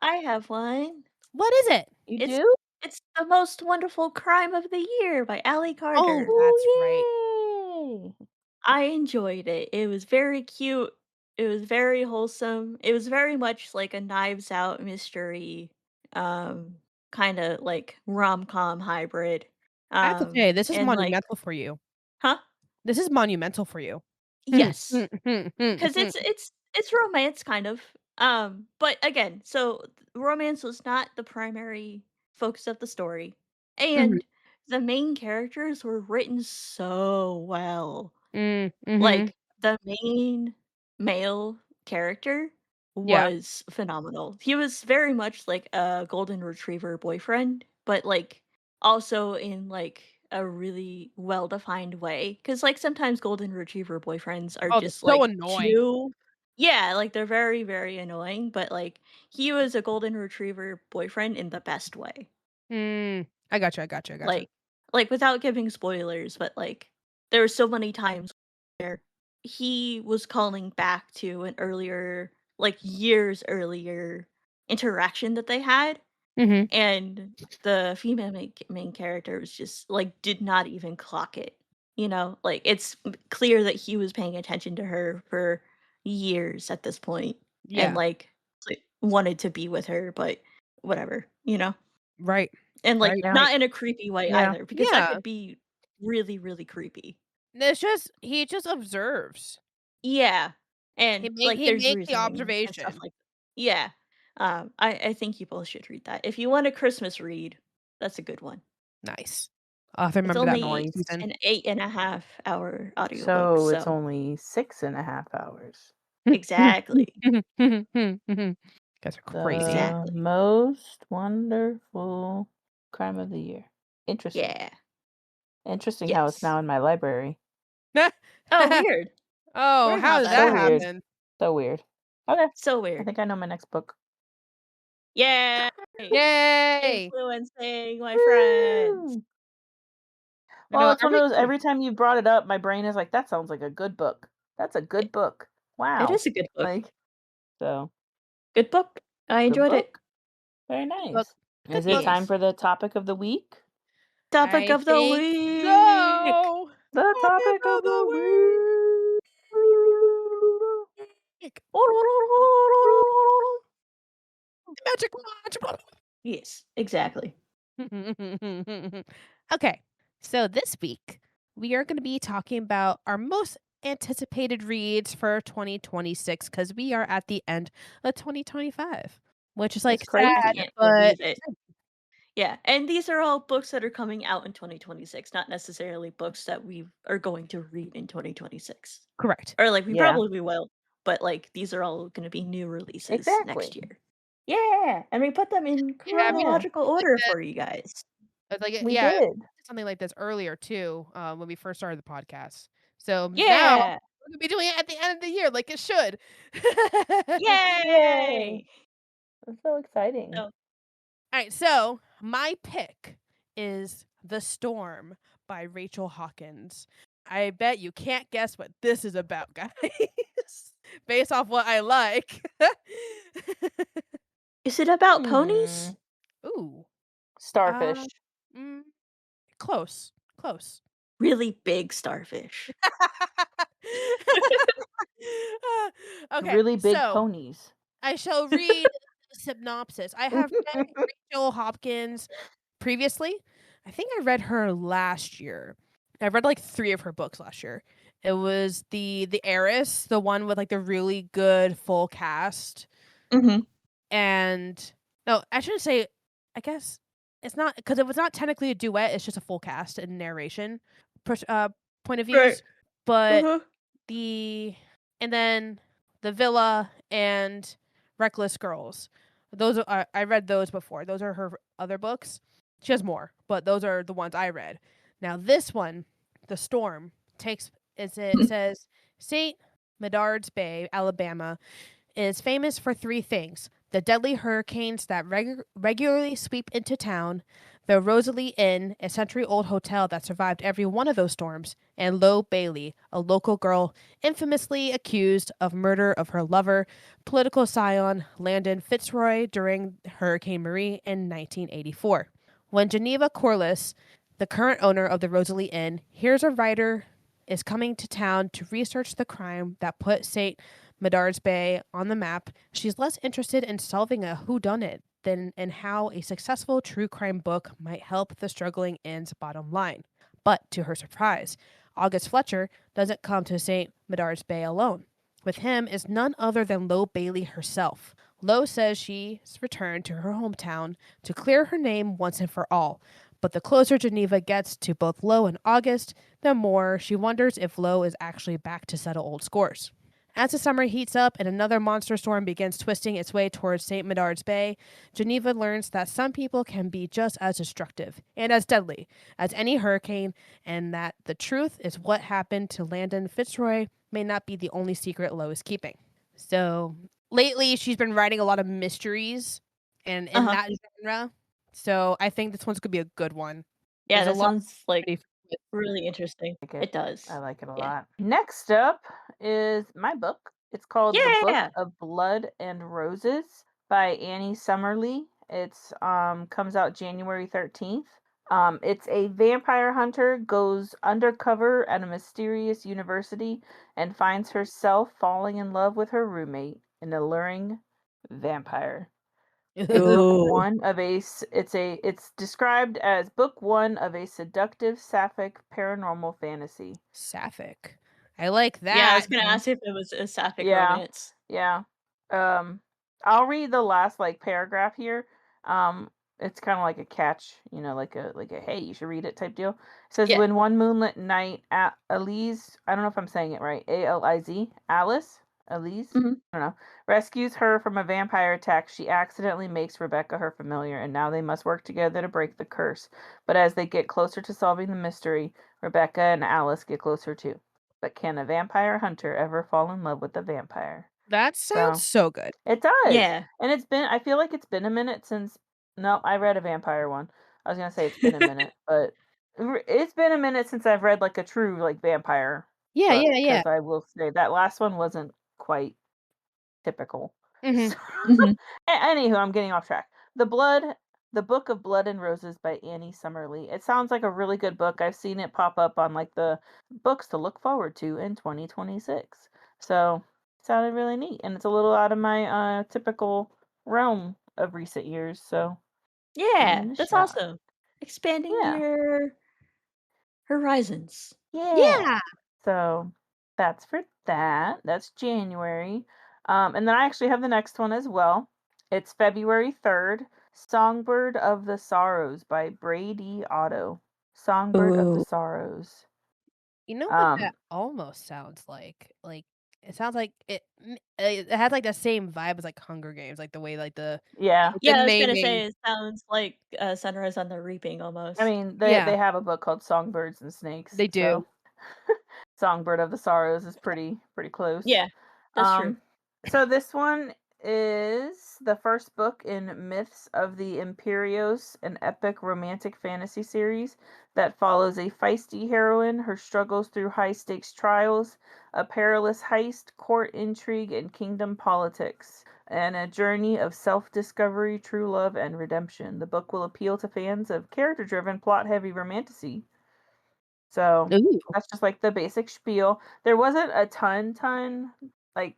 I have one. What is it? You do? It's The Most Wonderful Crime of the Year by Allie Carter. Oh, that's right. I enjoyed it. It was very cute. It was very wholesome. It was very much like a Knives Out mystery, kind of like rom-com hybrid. I have to say, this is and like, monumental for you. huh? This is monumental for you. Yes, because it's romance kind of. But again, so romance was not the primary focus of the story, and the main characters were written so well. Like, the main male character was phenomenal. He was very much like a golden retriever boyfriend, but, like, also in, like, a really well-defined way. Because like, sometimes golden retriever boyfriends are Oh, just, they're so like, annoying. too. Yeah, like, they're very, very annoying, but, like, he was a golden retriever boyfriend in the best way. I gotcha. Like, without giving spoilers, but, like, there were so many times where he was calling back to an earlier, like, years earlier interaction that they had, and the female main character was just, like, did not even clock it, you know? Like, it's clear that he was paying attention to her for years at this point, and, Yeah. like, wanted to be with her, but whatever, you know? Right. And, like, Right. not in a creepy way Yeah. either, because that Yeah. could be really, really creepy. It's just he just observes. Yeah, and, like, He there's makes the reasoning and stuff observation. like yeah. I think you both should read that. If you want a Christmas read, that's a good one. Nice. I'll have to It's remember that only next season. an 8.5-hour audiobook, So it's so only 6.5 hours. exactly. Guys are crazy. The Exactly. Most Wonderful Crime of the Year. Interesting. Yeah. Interesting how it's Yes. now in my library. Oh, weird. Oh, Weird how how did that that So weird. happen? So weird. Okay. So I weird. think I know my next book. Yay! Yay! Influencing my friends. Woo! I Well, know it's one of those, every time you brought it up, my brain is like, that sounds like a good book. That's a good book. Wow. It is a good book. Like, so, Good book. I good enjoyed it. book. Very nice. book. Is Good it time Yes. for the topic of the week? Topic I of the think week. so. The topic of the week. Magic watch. Yes, exactly. Okay, so this week we are going to be talking about our most anticipated reads for 2026 because we are at the end of 2025, which is like crazy. sad, Can't but believe it. Yeah, and these are all books that are coming out in 2026, not necessarily books that we are going to read in 2026. correct. Or like we Yeah. probably will, but like these are all going to be new releases Exactly. next year. Yeah, and we put them in chronological order for you guys. Like We yeah, did. something like this earlier too, when we first started the podcast. So now Yeah. we're gonna be doing it at the end of the year, like it should. Yay! That's so exciting. So, All right, so my pick is The Storm by Rachel Hawkins. I bet you can't guess what this is about, guys. Based off what I like. is it about ponies? Ooh. Starfish. Close. Really big starfish. Okay. Really big so ponies. I shall read the synopsis. I have read Rachel Hawkins previously. I think I read her last year. I read like 3 of her books last year. It was the Heiress, the one with like the really good full cast. Mm-hmm. And no, I shouldn't say. I guess it's not because it was not technically a duet. It's just a full cast and narration point of views. Right. But and then the Villa and Reckless Girls. Those are I read those before. Those are her other books. She has more, but those are the ones I read. Now this one, The Storm, it says St. Medard's Bay, Alabama, is famous for three things: the deadly hurricanes that regularly sweep into town, the Rosalie Inn, a century-old hotel that survived every one of those storms, and Lo Bailey, a local girl infamously accused of murder of her lover, political scion Landon Fitzroy during Hurricane Marie in 1984. When Geneva Corliss, the current owner of the Rosalie Inn, hears a writer is coming to town to research the crime that put St. Medard's Bay on the map, she's less interested in solving a whodunit than in how a successful true crime book might help the struggling inn's bottom line. But to her surprise, August Fletcher doesn't come to St. Medard's Bay alone. With him is none other than Lo Bailey herself. Lo says she's returned to her hometown to clear her name once and for all. But the closer Geneva gets to both Lo and August, the more she wonders if Lo is actually back to settle old scores. As the summer heats up and another monster storm begins twisting its way towards St. Medard's Bay, Geneva learns that some people can be just as destructive and as deadly as any hurricane, and that the truth is what happened to Landon Fitzroy may not be the only secret Lo is keeping. So lately, she's been writing a lot of mysteries and in that genre. So I think this one's could be a good one. Yeah, that sounds like really interesting. It does. I like it a lot. Next up is my book. It's called The Book of Blood and Roses by Annie Summerlee. It's comes out January 13th. It's a vampire hunter goes undercover at a mysterious university and finds herself falling in love with her roommate, an alluring vampire. It's described as book one of a seductive sapphic paranormal fantasy. Sapphic. I like that. Yeah, I was gonna ask if it was a sapphic romance. Yeah. I'll read the last paragraph here. It's kind of like a catch, like a hey, you should read it type deal. It says when one moonlit night Alice, I don't know if I'm saying it right, Alice, I don't know, rescues her from a vampire attack, she accidentally makes Rebecca her familiar, and now they must work together to break the curse. But as they get closer to solving the mystery, Rebecca and Alice get closer too. But can a vampire hunter ever fall in love with a vampire? That sounds so good. It does. Yeah. And I feel like it's been a minute since, no, I read a vampire one. I was going to say it's been a minute, but it's been a minute since I've read a true vampire. Yeah, book, yeah. Because I will say that last one wasn't quite typical. Mm-hmm. So, anywho, I'm getting off track. The Book of Blood and Roses by Annie Summerlee. It sounds like a really good book. I've seen it pop up on the books to look forward to in 2026. So it sounded really neat, and it's a little out of my typical realm of recent years. So yeah, that's awesome. Expanding your horizons. Yeah. So that's for that. That's January. And then I actually have the next one as well. It's February 3rd. Songbird of the Sorrows by Braidee Otto. Songbird of the Sorrows. You know what that almost sounds like? It sounds like it has the same vibe as Hunger Games, the way the I was gonna say it sounds like Sunrise on the Reaping almost. I mean, they have a book called Songbirds and Snakes. They do. So. Songbird of the Sorrows is pretty close. Yeah, that's true. So this one is the first book in Myths of the Imperios, an epic romantic fantasy series that follows a feisty heroine, her struggles through high-stakes trials, a perilous heist, court intrigue, and kingdom politics, and a journey of self-discovery, true love, and redemption. The book will appeal to fans of character-driven, plot-heavy romantasy. So that's just the basic spiel. There wasn't a ton,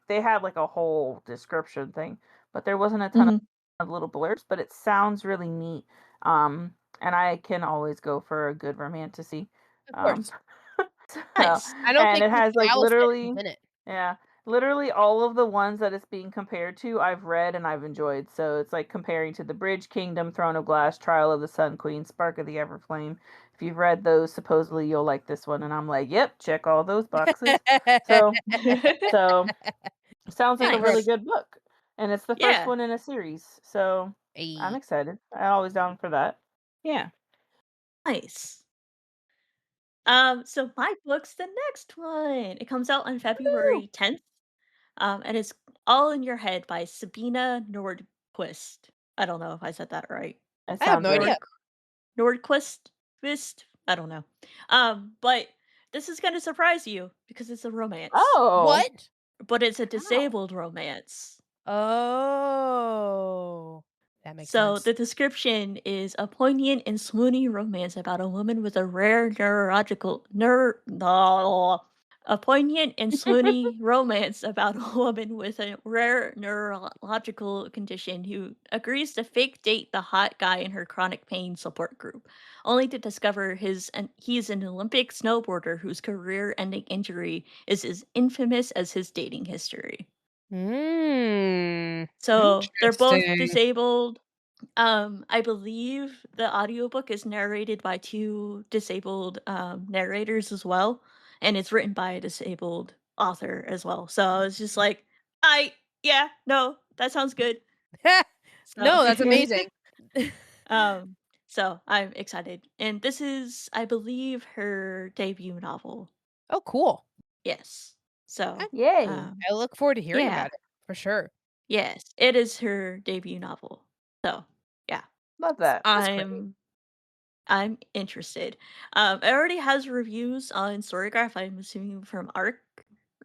they had a whole description thing, but there wasn't a ton of little blurbs, but it sounds really neat. And I can always go for a good romantasy. Of course. Nice. I don't think it has literally in it. Yeah. Literally all of the ones that it's being compared to, I've read and I've enjoyed. So it's comparing to The Bridge Kingdom, Throne of Glass, Trial of the Sun Queen, Spark of the Everflame. If you've read those, supposedly you'll like this one. And I'm yep, check all those boxes. so sounds like a really good book. And it's the first one in a series. So I'm excited. I'm always down for that. Yeah. Nice. So my book's the next one. It comes out on February 10th. And it's All in Your Head by Sabina Nordqvist. I don't know if I said that right. That I have sounds no right. idea. Nordqvist? I don't know. But this is gonna surprise you because it's a romance. Oh. What? But it's a disabled romance. Oh. That makes So sense. the description is a poignant and swooning romance about a woman with a rare a poignant and swoony romance about a woman with a rare neurological condition who agrees to fake date the hot guy in her chronic pain support group, only to discover he's an Olympic snowboarder whose career-ending injury is as infamous as his dating history. So they're both Interesting. disabled. I believe the audiobook is narrated by 2 disabled, narrators as well, and it's written by a disabled author as well. So it's just like, yeah, no, that sounds good. So No, that's amazing. so I'm excited. And this is, I believe, her debut novel. Oh, cool. Yes. So, Yay. I look forward to hearing yeah. about it, for sure. Yes, it is her debut novel. So, yeah. Love that. That's great. I'm interested. It already has reviews on Storygraph, I'm assuming from ARC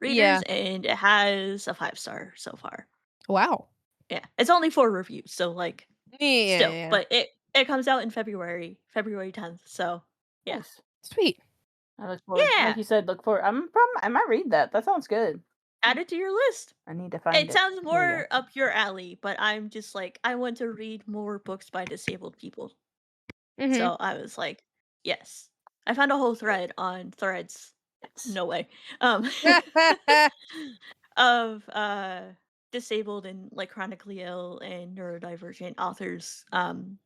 readers, and it has a 5-star so far. Wow. Yeah, it's only 4 reviews, so like, still, Yeah. but it comes out in February 10th. So yeah, Nice. Sweet. I look forward. Yeah. Like you said, look forward. I might read that. That sounds good. add it to your list. I need to find it. It sounds Here we more go. up your alley, but I'm just like, I want to read more books by disabled people. Mhm. So I was like, yes. I found a whole thread on Threads. No way. Of disabled and like chronically ill and neurodivergent authors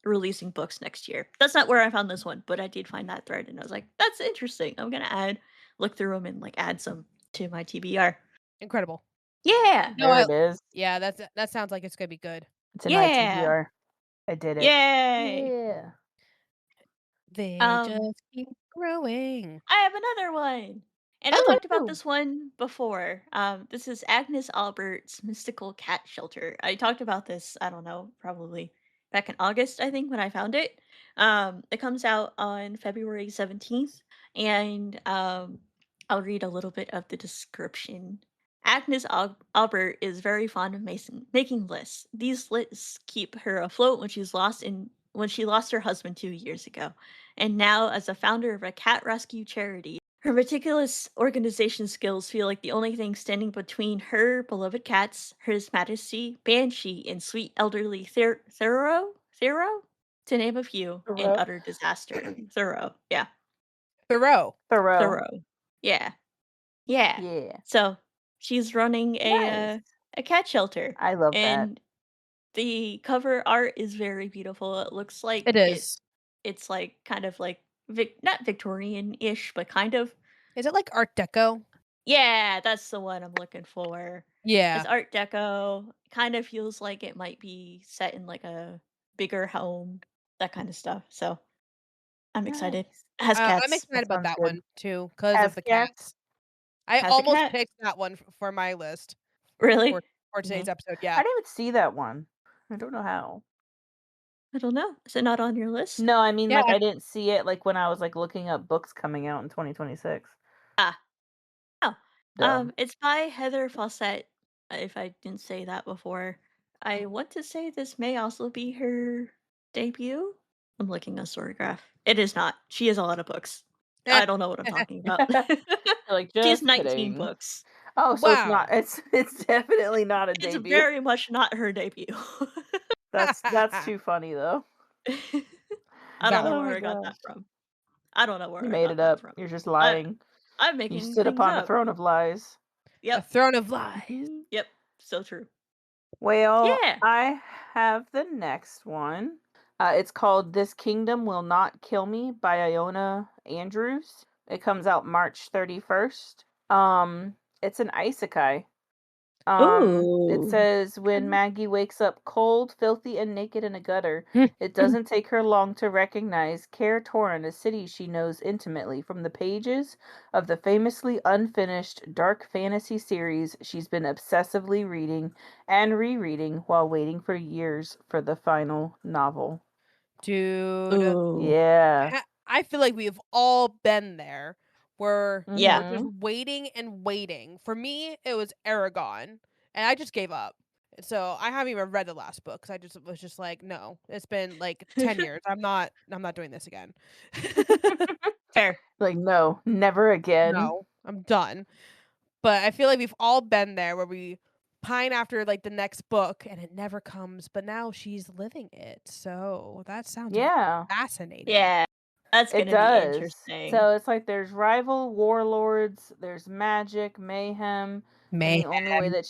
releasing books next year. That's not where I found this one, but I did find that thread and I was like, that's interesting. I'm gonna look through them and like add some to my TBR. Incredible. Yeah. No, There it is. Yeah, that sounds like it's gonna be good. It's in my TBR. I did it. Yay. Yeah. They just keep growing. I have another one. And I talked about this one before. This is Agnes Albert's Mystical Cat Shelter. I talked about this, I don't know, probably back in August, I think, when I found it. It comes out on February 17th, and I'll read a little bit of the description. Agnes Albert is very fond of making lists. These lists keep her afloat when she lost her husband 2 years ago. And now, as a founder of a cat rescue charity, her meticulous organization skills feel like the only thing standing between her beloved cats, His Majesty, Banshee, and sweet elderly Thoreau, to name a few, in utter disaster. Thoreau, yeah. Thoreau. Yeah. Yeah. So she's running a cat shelter. I love that. And the cover art is very beautiful. It looks like It is. It's like kind of like not Victorian-ish, but kind of. Is it like Art Deco? Yeah, that's the one I'm looking for. Yeah. It's Art Deco. Kind of feels like it might be set in like a bigger home, that kind of stuff. So I'm excited. It has cats. I'm excited about that one too because Has of the cats. I Has a almost cat? picked that one for my list. Really? For today's episode, I yeah. didn't even see that one. I don't know how. I don't know. Is it not on your list? No, I mean, like, I didn't see it, like, when I was, like, looking up books coming out in 2026. Oh. It's by Heather Fawcett, if I didn't say that before. I want to say this may also be her debut. I'm looking at Storygraph. It is not. She has a lot of books. I don't know what I'm talking about. Like, She has just 19 kidding. books. Oh, so it's not. It's definitely not a It's debut. very much not her debut. That's too funny though. I don't know where I got that from. I don't know where you I made got it that up. from. You're just lying. I'm making You sit upon a throne of lies. Yep. A throne of lies. Yep. So true. Well, I have the next one. It's called This Kingdom Will Not Kill Me by Iona Andrews. It comes out March 31st. It's an isekai. It says when Maggie wakes up cold, filthy, and naked in a gutter, it doesn't take her long to recognize Kaer Torrin, a city she knows intimately, from the pages of the famously unfinished dark fantasy series she's been obsessively reading and rereading while waiting for years for the final novel. Dude. Yeah. I feel like we've all been there where we're just waiting and waiting. For me, it was Aragon, and I just gave up. So I haven't even read the last book because I just was just like, no, it's been like 10 years. I'm not doing this again. Fair. Like, no, never again. No, I'm done. But I feel like we've all been there where we pine after like the next book and it never comes, but now she's living it. So that sounds fascinating. Yeah. That's gonna be interesting. So it's like there's rival warlords, there's magic, mayhem. And the only way that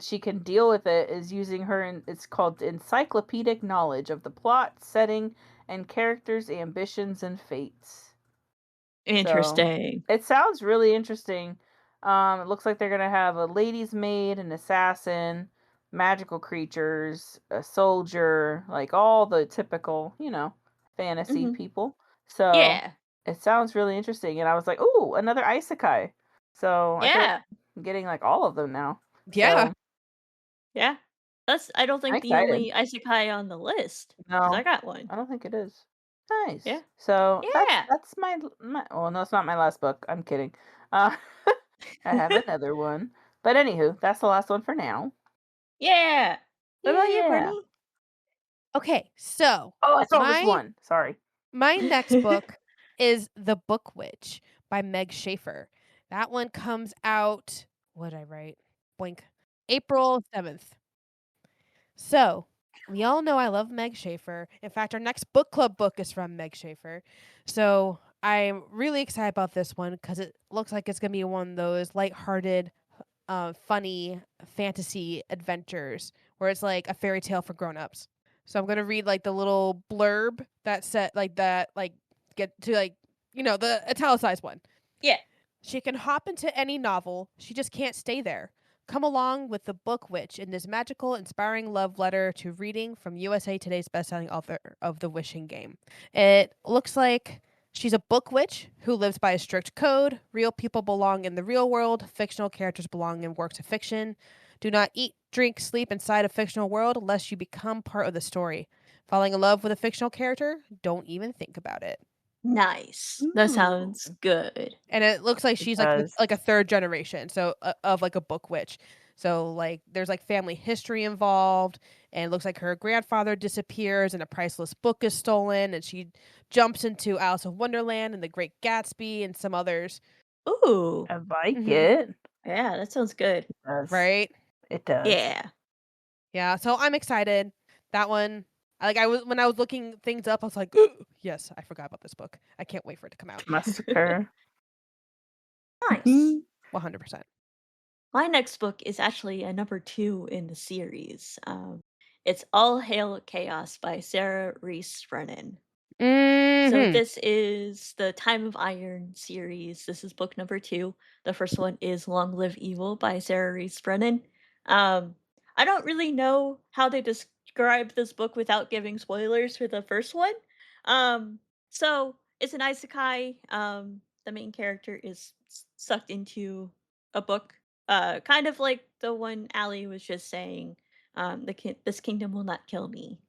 she can deal with it is using it's called encyclopedic knowledge of the plot, setting, and characters' ambitions and fates. Interesting. So, it sounds really interesting. It looks like they're gonna have a lady's maid, an assassin, magical creatures, a soldier, like all the typical, fantasy people. So it sounds really interesting, and I was like, "Ooh, another isekai." So I feel like I'm getting like all of them now. Yeah. So, yeah. I don't think the only isekai on the list. No, I got one. I don't think it is. Nice. Yeah. So that's my. Well, no, it's not my last book. I'm kidding. I have another one. But anywho, that's the last one for now. Yeah. What about you, Brittany? Okay, so I saw this one. Sorry. My next book is The Book Witch by Meg Schaefer. That one comes out, what did I write? Blink. April 7th. So, we all know I love Meg Schaefer. In fact, our next book club book is from Meg Schaefer. So, I'm really excited about this one because it looks like it's going to be one of those lighthearted, funny fantasy adventures where it's like a fairy tale for grown-ups. So I'm gonna read like the little blurb that said like that, like get to like, the italicized one. Yeah. She can hop into any novel. She just can't stay there. Come along with the Book Witch in this magical, inspiring love letter to reading from USA Today's bestselling author of The Wishing Game. It looks like she's a book witch who lives by a strict code. Real people belong in the real world. Fictional characters belong in works of fiction. Do not eat, drink, sleep inside a fictional world unless you become part of the story. Falling in love with a fictional character? Don't even think about it. Nice. That sounds good. And it looks like she's like a third generation, so of like a book witch. So like there's like family history involved, and it looks like her grandfather disappears and a priceless book is stolen, and she jumps into Alice in Wonderland and The Great Gatsby and some others. Ooh. I like it. Yeah, that sounds good. It does. Right? It does. Yeah. Yeah, so I'm excited. That one, when I was looking things up, I was like, yes, I forgot about this book. I can't wait for it to come out. Massacre. Nice. 100%. My next book is actually a number 2 in the series. It's All Hail Chaos by Sarah Reese Brennan. So this is the Time of Iron series. This is book number 2. The first one is Long Live Evil by Sarah Reese Brennan. I don't really know how they describe this book without giving spoilers for the first one. So it's an isekai. The main character is sucked into a book, kind of like the one Allie was just saying. This kingdom will not kill me.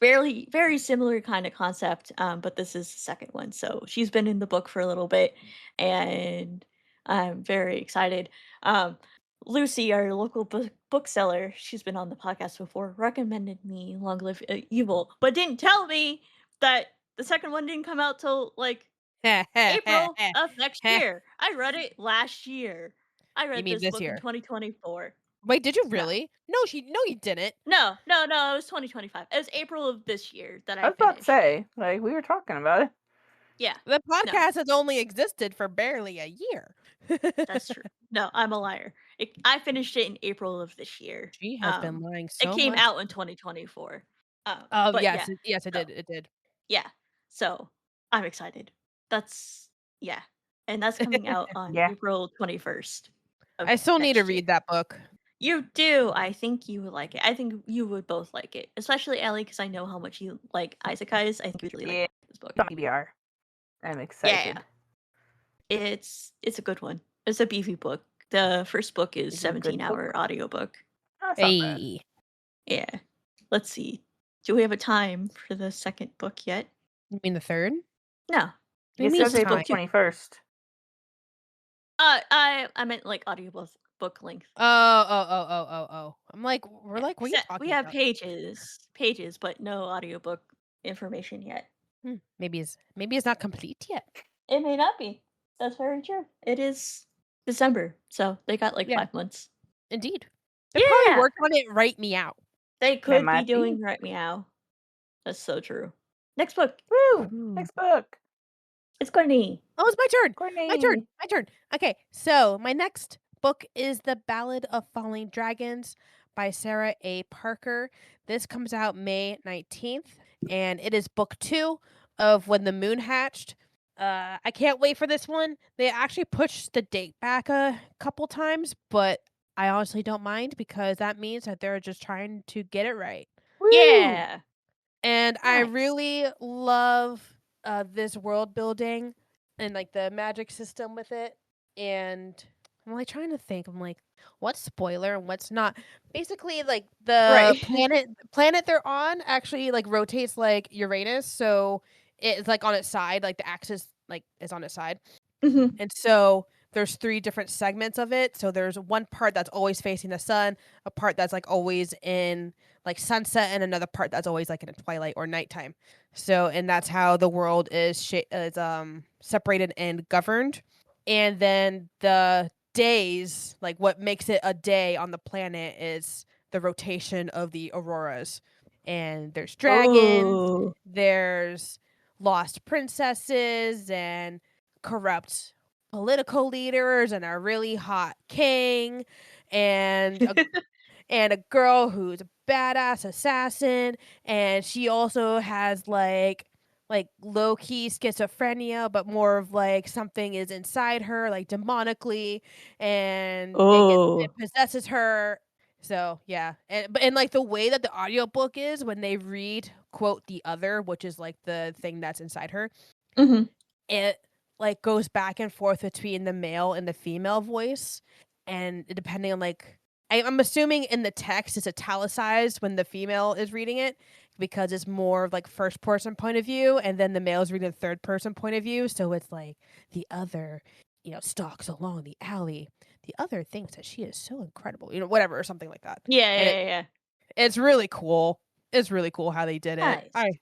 Very similar kind of concept, but this is the second one. So she's been in the book for a little bit, and I'm very excited. Lucy, our local bookseller, she's been on the podcast before, recommended me Long Live Evil, but didn't tell me that the second one didn't come out till like April of next year. I read it last year. I read this book in 2024. Wait, did you really? No, you didn't. No, it was 2025. It was April of this year that I was about to say, like, we were talking about it. Yeah. The podcast has only existed for barely a year. That's true. No, I'm a liar. I finished it in April of this year. She has been lying so much. It came out in 2024. But yes, it did. It did. Yeah. So I'm excited. And that's coming out on April 21st. I still need to read that book. You do. I think you would like it. I think you would both like it, especially Ellie, because I know how much you like isekais. I think you'd really like this book. TBR. I'm excited. Yeah. It's a good one. It's a beefy book. The first book is 17-hour audiobook. That's not bad. Yeah. Let's see. Do we have a time for the second book yet? You mean the third? No. It says April 21st. I meant like audiobook book length. Oh. I'm like, we're like, what are you talking We have about? pages, but no audiobook information yet. Maybe it's not complete yet. It may not be. That's very true. It is December, so they got like 5 months. Indeed. They're probably working on it right meow. They could be doing right meow. That's so true. Next book. Woo! Next book. It's Courtney. Oh, it's my turn. Courtney. My turn. Okay, so my next book is The Ballad of Falling Dragons by Sarah A. Parker. This comes out May 19th, and it is book 2 of When the Moon Hatched. I can't wait for this one. They actually pushed the date back a couple times, but I honestly don't mind because that means that they're just trying to get it right. Woo! Yeah. And I really love this world building and like the magic system with it. And I'm like trying to think. I'm like, what's spoiler and what's not? Basically, like the planet they're on actually like rotates like Uranus, so it's like on its side, like the axis like is on its side. Mm-hmm. And so there's 3 different segments of it. So there's one part that's always facing the sun, a part that's like always in like sunset, and another part that's always like in a twilight or nighttime. So, and that's how the world is separated and governed. And then the days, like what makes it a day on the planet is the rotation of the auroras. And there's dragons, there's lost princesses, and corrupt political leaders, and a really hot king, and a girl who's a badass assassin, and she also has like low-key schizophrenia, but more of like something is inside her, like demonically, and it possesses her. So yeah, and like the way that the audiobook is when they read quote the other, which is like the thing that's inside her, it like goes back and forth between the male and the female voice, and depending on like I'm assuming in the text it's italicized when the female is reading it because it's more of like first person point of view, and then the male is reading the third person point of view. So it's like the other, stalks along the alley. The other thinks that she is so incredible, whatever, or something like that. Yeah. It's really cool. It's really cool how they did it. Nice.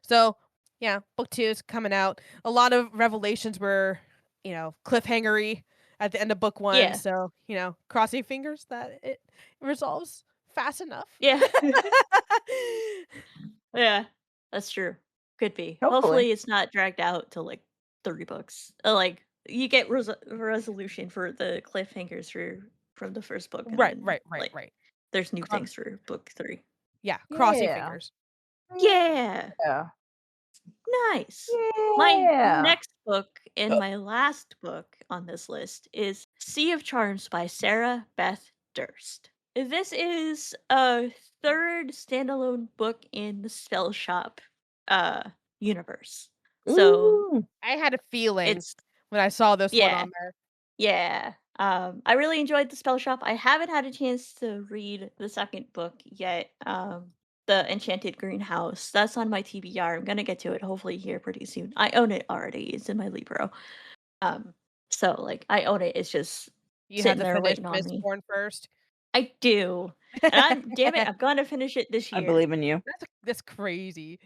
So yeah, book 2 is coming out. A lot of revelations were, cliffhangery at the end of book 1. Yeah. So, crossing fingers that it resolves fast enough. Yeah. Yeah, that's true. Could be. Hopefully it's not dragged out to like 3 books. Like you get resolution for the cliffhangers from the first book. Right. There's new things for book 3. Yeah, crossing fingers. Yeah. Nice. Yeah. My next book and my last book on this list is Sea of Charms by Sarah Beth Durst. This is a 3rd standalone book in the Spell Shop universe. So I had a feeling when I saw this one on there. Yeah. I really enjoyed the Spell Shop. I haven't had a chance to read the second book yet. The Enchanted Greenhouse. That's on my TBR. I'm gonna get to it hopefully here pretty soon. I own it already. It's in my Libro. So like I own it. It's just sitting there waiting on me. Mistborn first. I do. And damn it, I'm gonna finish it this year. I believe in you. That's crazy.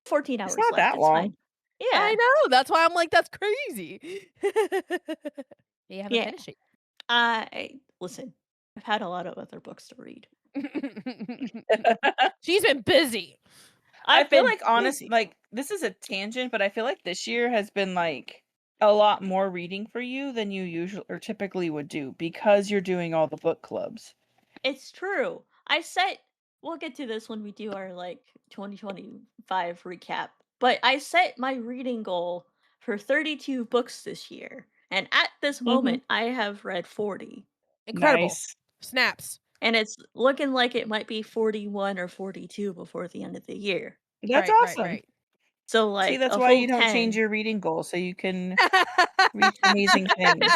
14 hours it's not left. that long. Fine. Yeah. I know. That's why I'm like, that's crazy. You haven't finished it. Listen, I've had a lot of other books to read. She's been busy. I feel like honestly, like this is a tangent, but I feel like this year has been like a lot more reading for you than you usually or typically would do because you're doing all the book clubs. It's true. We'll get to this when we do our like 2025 recap, but I set my reading goal for 32 books this year. And at this moment, I have read 40. Incredible. Nice. Snaps. And it's looking like it might be 41 or 42 before the end of the year. That's awesome. Right. So, See, like, that's a why full you don't 10. change your reading goal, so you can reach amazing things.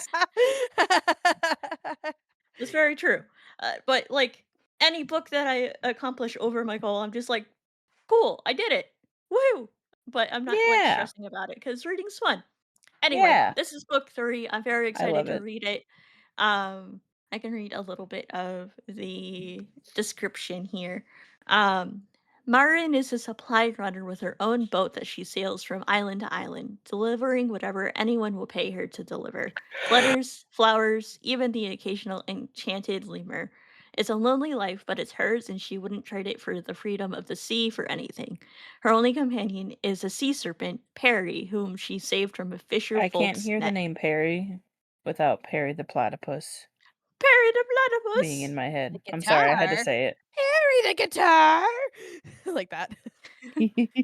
That's very true. But, like, any book that I accomplish over my goal, I'm just like, "Cool, I did it. Woo!" But I'm not, like, Yeah. stressing about it because reading's fun. Anyway, Yeah. this is book 3. I'm very I excited love to it. read it. I can read a little bit of the description here. Marin is a supply runner with her own boat that she sails from island to island, delivering whatever anyone will pay her to deliver. Letters, flowers, even the occasional enchanted lemur. It's a lonely life, but it's hers, and she wouldn't trade it for the freedom of the sea for anything. Her only companion is a sea serpent, Perry, whom she saved from a fisher I can't folk's hear the net. name Perry without Perry the platypus Perry the being in platypus! my head. The I'm sorry, I had to guitar. say it. Harry the guitar. Like that.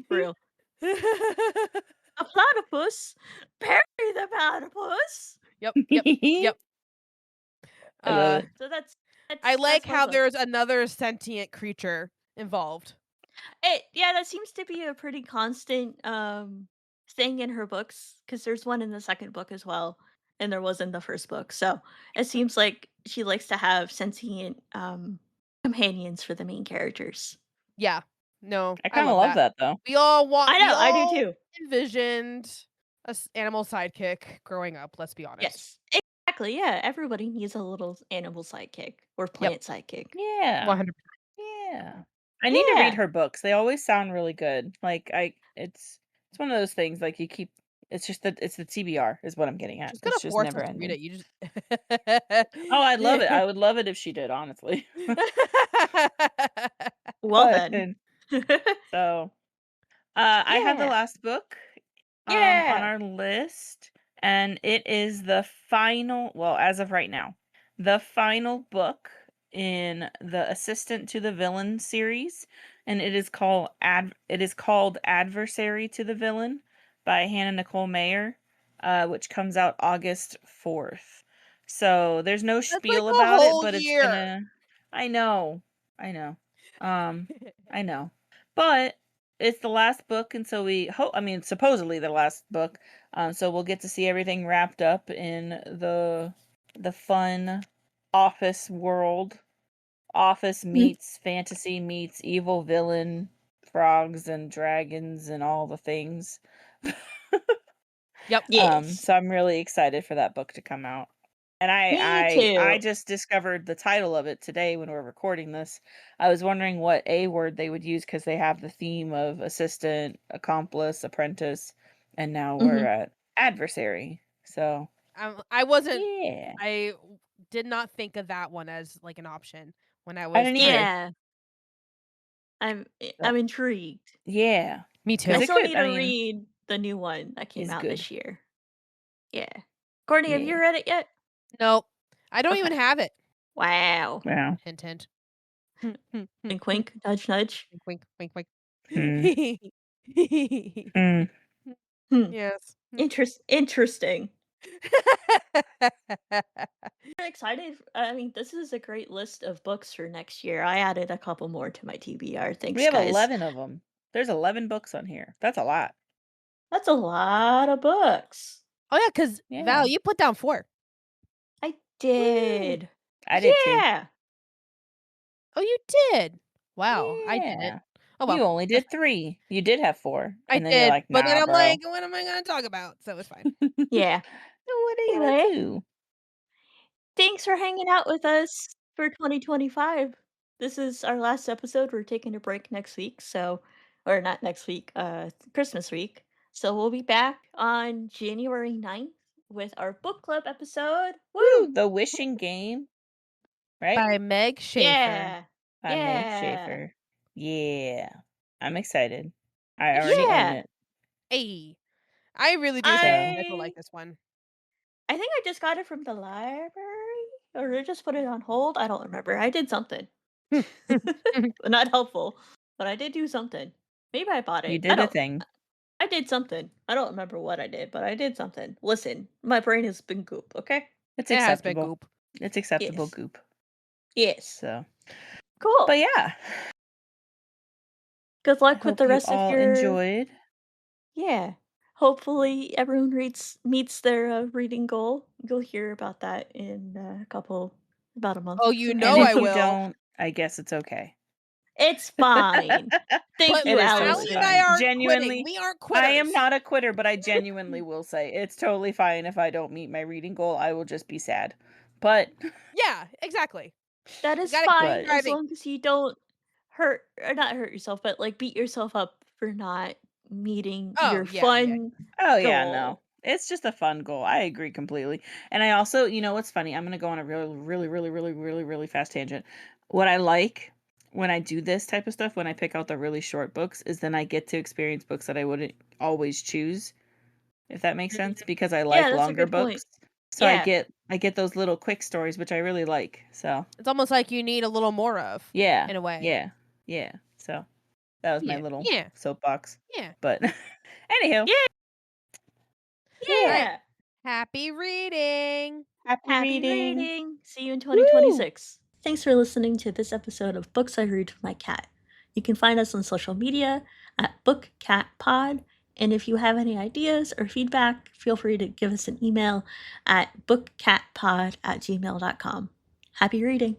For real. A platypus? Perry the platypus? Yep. I love it. So that's I like my how book. there's another sentient creature involved. Yeah, that seems to be a pretty constant thing in her books because there's one in the second book as well, and there was in the first book. So it seems like she likes to have sentient companions for the main characters. Yeah. No, I I kind of love love that. that though. We all want. I know, we I do all too. envisioned a animal sidekick growing up. Let's be honest. Yes, exactly. Yeah, everybody needs a little animal sidekick or plant sidekick. Yeah. 100%. Yeah. I need to read Yeah. her books. They always sound really good. Like it's one of those things like you keep it's just that it's the TBR is what I'm getting at. She's gonna It's just force never us to read ending. it. You just. Oh, I'd love it. I would love it if she did, honestly. Well But then. so I have the Yeah. last book on Yeah. our list, and it is the final, well, as of right now, the final book in the Assistant to the Villain series, and it is called Adversary to the Villain by Hannah Nicole Mayer, which comes out August 4th. So there's no That's like spiel a about it, whole but it's year. gonna I know. I know. I know. But it's the last book, and so we hope. I mean, supposedly the last book. So we'll get to see everything wrapped up in the fun office world. Office meets fantasy meets evil villain, frogs and dragons and all the things. Yep. Yes. So I'm really excited for that book to come out. And Me I too. just discovered the title of it today when we're recording this. I was wondering what A word they would use because they have the theme of assistant, accomplice, apprentice, and now we're at adversary. So I wasn't. yeah, I did not think of that one as like an option when I I was didn't trying. either. Yeah. I'm So, intrigued. yeah, Me too. I because it still could. need I to mean, read the new one that came it's out good. this year. Yeah. Courtney, have Yeah. you read it yet? Nope. I don't Okay. even have it. Wow. Wow. Hint, hint. Wink, wink, nudge, nudge. Wink, wink, wink. Hmm. Hmm. Yes. Interesting. I'm excited. I mean, this is a great list of books for next year. I added a couple more to my TBR. We Thanks, have guys. 11 of them. There's 11 books on here. That's a lot. That's a lot of books. Oh yeah, because Yeah. Val, you put down 4. I did. I did too. Yeah. Oh, you did. Wow, I didn't. Yeah. Oh well, You only that's did 3. You did have 4, I and then you're did, like, but then "Nah, I'm bro." like, what am I gonna talk about? So it's fine. Yeah. So what are you Anyway, gonna do? thanks for hanging out with us for 2025. This is our last episode. We're taking a break next week, so or not next week, Christmas week. So we'll be back on January 9th with our book club episode. Woo! Woo, The Wishing Game, right? By Meg Schaefer. Yeah. By Meg Yeah. Schaefer. Yeah. I'm excited. I already own Yeah. it. Hey, I really do think you guys will like this one. I think I just got it from the library, or I just put it on hold. I don't remember. I did something. Not helpful, but I did do something. Maybe I bought You it. I did a don't. thing. I did something. I don't remember what I did, but I did something. Listen, my brain has been goop, okay? It's It has been acceptable. goop. It's acceptable Yes. goop. Yes. So cool. But yeah. Good luck with the rest you all of your enjoyed. Yeah. Hopefully everyone meets their reading goal. You'll hear about that in about a month. Oh, you And know if I you will. don't, I guess it's okay. It's fine. Thank But you, It is Allison. totally Allie and I fine. aren't Genuinely, quitting. We aren't quitters. I am not a quitter, but I genuinely will say it's totally fine if I don't meet my reading goal. I will just be sad. But Yeah, exactly. That is gotta fine keep as driving. long as you don't not hurt yourself, but like beat yourself up for not meeting Oh, your yeah, yeah. fun oh yeah, goal. no. It's just a fun goal. I agree completely. And I also, you know what's funny? I'm going to go on a really fast tangent. What I like when I do this type of stuff, when I pick out the really short books, is then I get to experience books that I wouldn't always choose, if that makes sense, because I like Yeah, that's a longer good point. books. So Yeah. I get those little quick stories, which I really like. So It's almost like you need a little more of. yeah, in a way. yeah. So that was my little soapbox. Yeah. But anywho, Yeah. Right. Happy reading. Happy reading. See you in 2026. Woo! Thanks for listening to this episode of Books I Read with My Cat. You can find us on social media at BookCatPod. And if you have any ideas or feedback, feel free to give us an email at bookcatpod@gmail.com. Happy reading!